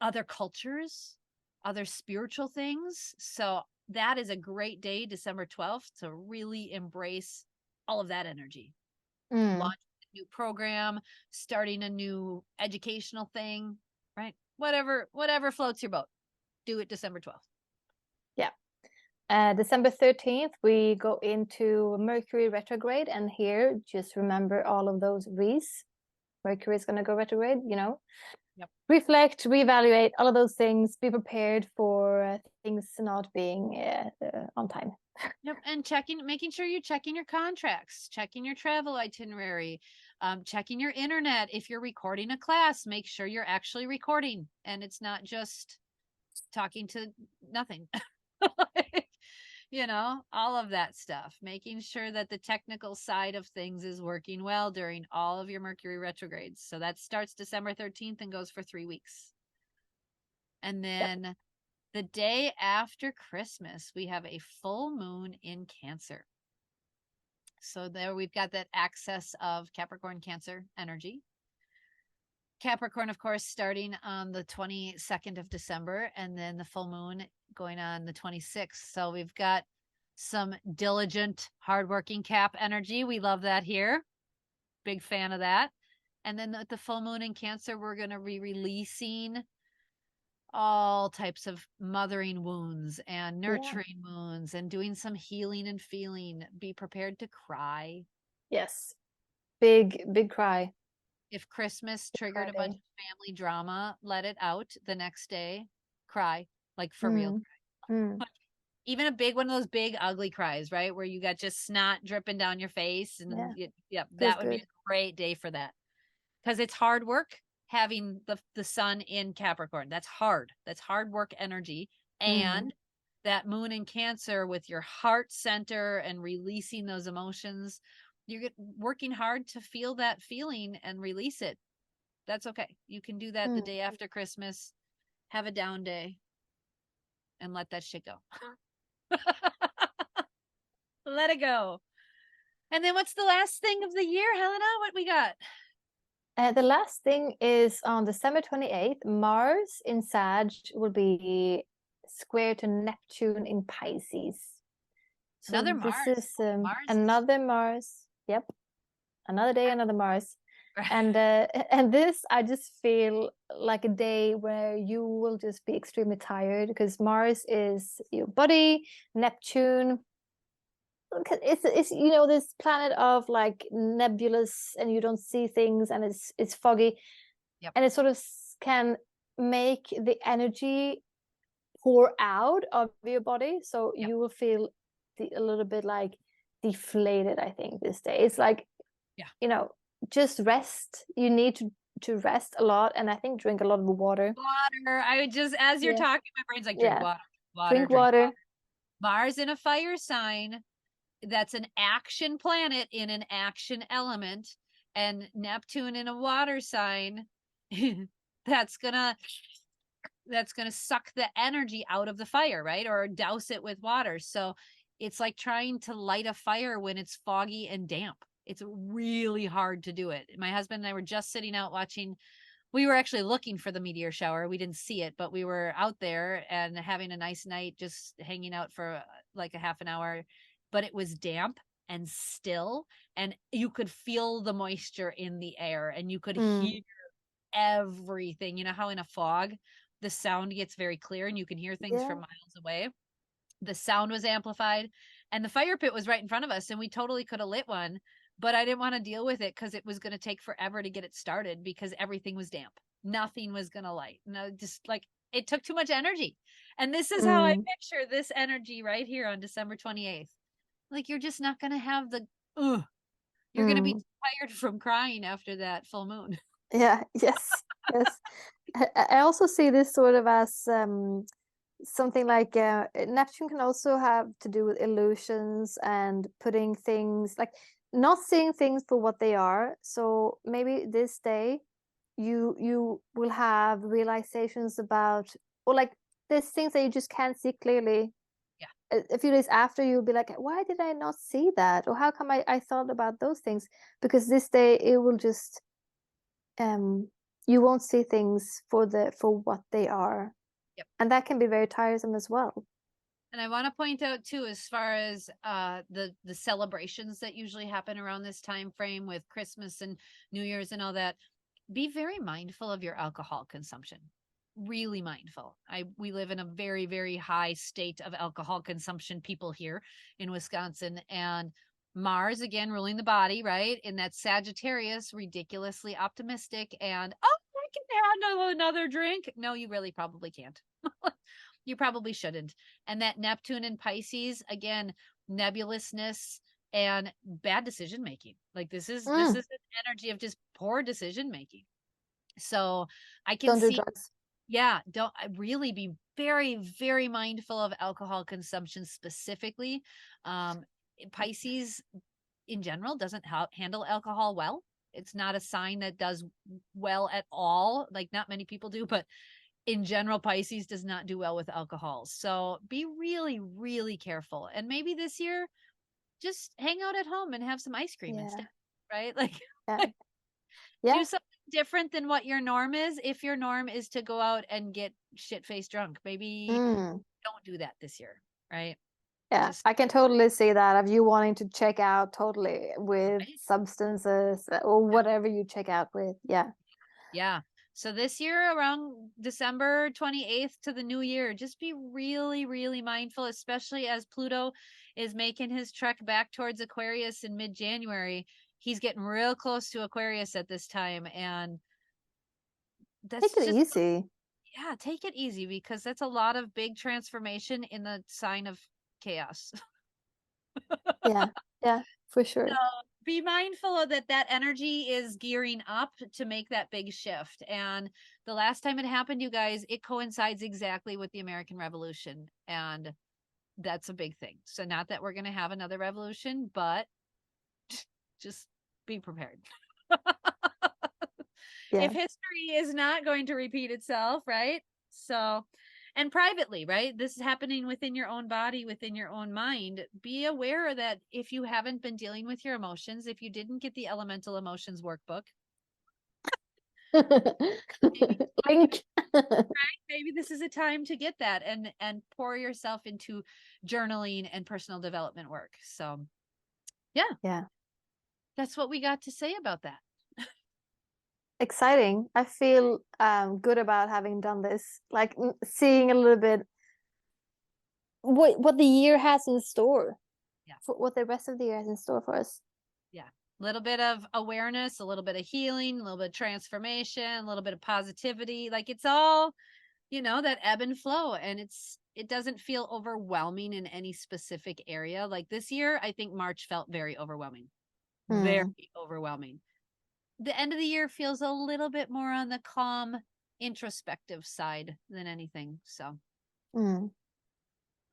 other cultures, other spiritual things. So that is a great day, December 12th, to really embrace all of that energy. Mm. Launch a new program, starting a new educational thing, right? Whatever floats your boat. Do it December 12th. Yeah. December 13th, we go into Mercury retrograde, and here, just remember all of those V's. Mercury is going to go retrograde, Yep. Reflect, reevaluate, all of those things. Be prepared for things not being on time. Yep. And making sure you're checking your contracts, checking your travel itinerary, checking your internet. If you're recording a class, make sure you're actually recording and it's not just talking to nothing. All of that stuff, making sure that the technical side of things is working well during all of your Mercury retrogrades. So that starts December 13th and goes for 3 weeks. And Yep. then the day after Christmas, we have a full moon in Cancer. So there we've got that access of Capricorn Cancer energy. Capricorn, of course, starting on the 22nd of December, and then the full moon going on the 26th. So we've got some diligent, hardworking Cap energy. We love that here. Big fan of that. And then the full moon in Cancer, we're going to be releasing all types of mothering wounds and nurturing wounds and doing some healing and feeling. Be prepared to cry. Yes. Big cry. If Christmas Big triggered cry a bunch day. of family drama, let it out the next day. Cry, like for real. Mm. Mm. Even a big one of those big ugly cries, right? Where you got just snot dripping down your face. And Yeah. yeah, Feels that would be good. a great day for that. Because it's hard work having the sun in Capricorn. That's hard. That's hard work energy. Mm. And that moon in Cancer with your heart center and releasing those emotions, you're working hard to feel that feeling and release it. That's okay. You can do that the Mm. day after Christmas, have a down day, and let that shit go. Let it go. And then what's the last thing of the year, Helena? What we got? The last thing is on December 28th, Mars in Sag will be square to Neptune in Pisces. So Another this Mars. is Mars is another Mars. Yep, another day, another Mars. And this, I just feel like a day where you will just be extremely tired because Mars is your body, Neptune. It's this planet of like nebulous, and you don't see things, and it's foggy. Yep. And it sort of can make the energy pour out of your body, so Yep. you will feel a little bit like deflated. I think this day it's like, Yeah. just rest. You need to rest a lot, and I think drink a lot of water. Water. I would just, as you're Yeah, talking, my brain's like, drink yeah, water, water, drink drink water. water. Mars in a fire sign. That's an action planet in an action element. And Neptune in a water sign. that's gonna suck the energy out of the fire, right? Or douse it with water. So it's like trying to light a fire when it's foggy and damp. It's really hard to do it. My husband and I were just sitting out watching. We were actually looking for the meteor shower. We didn't see it, but we were out there and having a nice night, just hanging out for like a half an hour. But it was damp and still, and you could feel the moisture in the air, and you could Mm, hear everything. You know how in a fog, the sound gets very clear and you can hear things from yeah. miles away? The sound was amplified, and the fire pit was right in front of us, and we totally could have lit one, but I didn't want to deal with it because it was going to take forever to get it started because everything was damp. Nothing was going to light. No, just like it took too much energy. And this is how I Mm, picture this energy right here on December 28th. Like you're just not going to have the, ugh, you're going to be mm. tired from crying after that full moon. Yeah, yes, yes. I also see this sort of as something like Neptune can also have to do with illusions and putting things like not seeing things for what they are. So maybe this day you will have realizations about, or like there's things that you just can't see clearly. Yeah. A few days after, you'll be like, why did I not see that? Or how come I thought about those things? Because this day it will just you won't see things for what they are. Yep. And that can be very tiresome as well. And I want to point out too, as far as the celebrations that usually happen around this time frame with Christmas and New Year's and all that, be very mindful of your alcohol consumption. Really mindful. We live in a very, very high state of alcohol consumption, people here in Wisconsin. And Mars again ruling the body, right? In that Sagittarius, ridiculously optimistic and I can handle another drink. No, you really probably can't. You probably shouldn't. And that Neptune and Pisces, again, nebulousness and bad decision making. Like this Mm, is an energy of just poor decision making. So I can don't do see, drugs. yeah, don't really be very, very mindful of alcohol consumption specifically. Um, Pisces in general doesn't handle alcohol well. It's not a sign that does well at all. Like not many people do, but in general, Pisces does not do well with alcohol. So be really, really careful. And maybe this year, just hang out at home and have some ice cream Yeah, instead, right? Like, yeah, yeah. do something different than what your norm is. If your norm is to go out and get shit faced drunk, maybe Mm, don't do that this year, right? yeah, Just, I can totally see that of you wanting to check out totally with right? substances or whatever you check out with. Yeah. Yeah. So this year around December 28th to the new year, just be really, really mindful, especially as Pluto is making his trek back towards Aquarius in mid-January. He's getting real close to Aquarius at this time. And Take that's it just, easy. yeah, take it easy because that's a lot of big transformation in the sign of chaos. Yeah, yeah, for sure. be mindful of that energy is gearing up to make that big shift. And the last time it happened, you guys, it coincides exactly with the American Revolution. And that's a big thing. So not that we're going to have another revolution, but just be prepared. Yeah. If history is not going to repeat itself, right? So, and privately, right? This is happening within your own body, within your own mind. Be aware that if you haven't been dealing with your emotions, if you didn't get the elemental emotions workbook, maybe, Link. maybe this is a time to get that and pour yourself into journaling and personal development work. So, yeah. Yeah. That's what we got to say about that. Exciting. I feel good about having done this. Like seeing a little bit what the year has in store. Yeah. For what the rest of the year has in store for us. Yeah. A little bit of awareness, a little bit of healing, a little bit of transformation, a little bit of positivity. Like it's all, that ebb and flow. And it doesn't feel overwhelming in any specific area. Like this year, I think March felt very overwhelming. Very overwhelming. The end of the year feels a little bit more on the calm, introspective side than anything. So Yeah.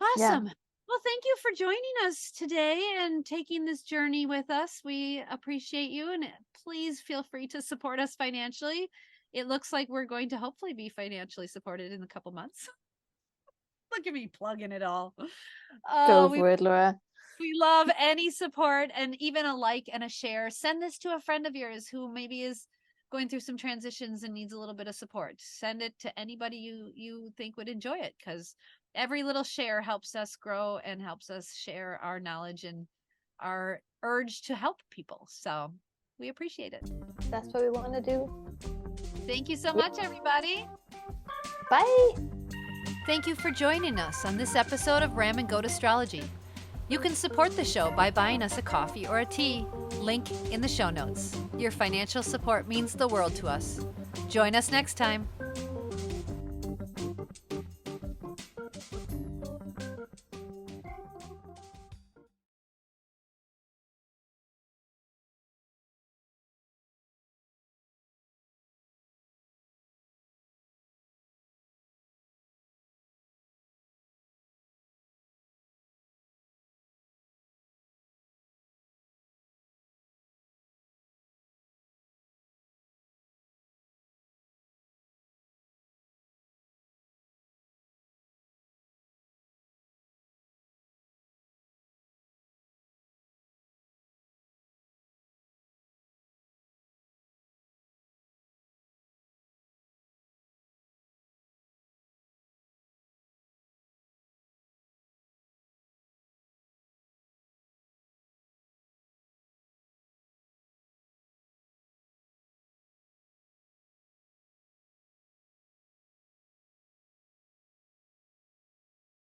awesome. Well, thank you for joining us today and taking this journey with us. We appreciate you, and please feel free to support us financially. It looks like we're going to hopefully be financially supported in a couple months. Look at me plugging it all. Go Oh, for it, Laura. we love any support, and even a like and a share. Send this to a friend of yours who maybe is going through some transitions and needs a little bit of support. Send it to anybody you think would enjoy it, because every little share helps us grow and helps us share our knowledge and our urge to help people. So we appreciate it. That's what we want to do. Thank you so much, everybody. Bye. Thank you for joining us on this episode of RamGoatAstrology. You can support the show by buying us a coffee or a tea. Link in the show notes. Your financial support means the world to us. Join us next time.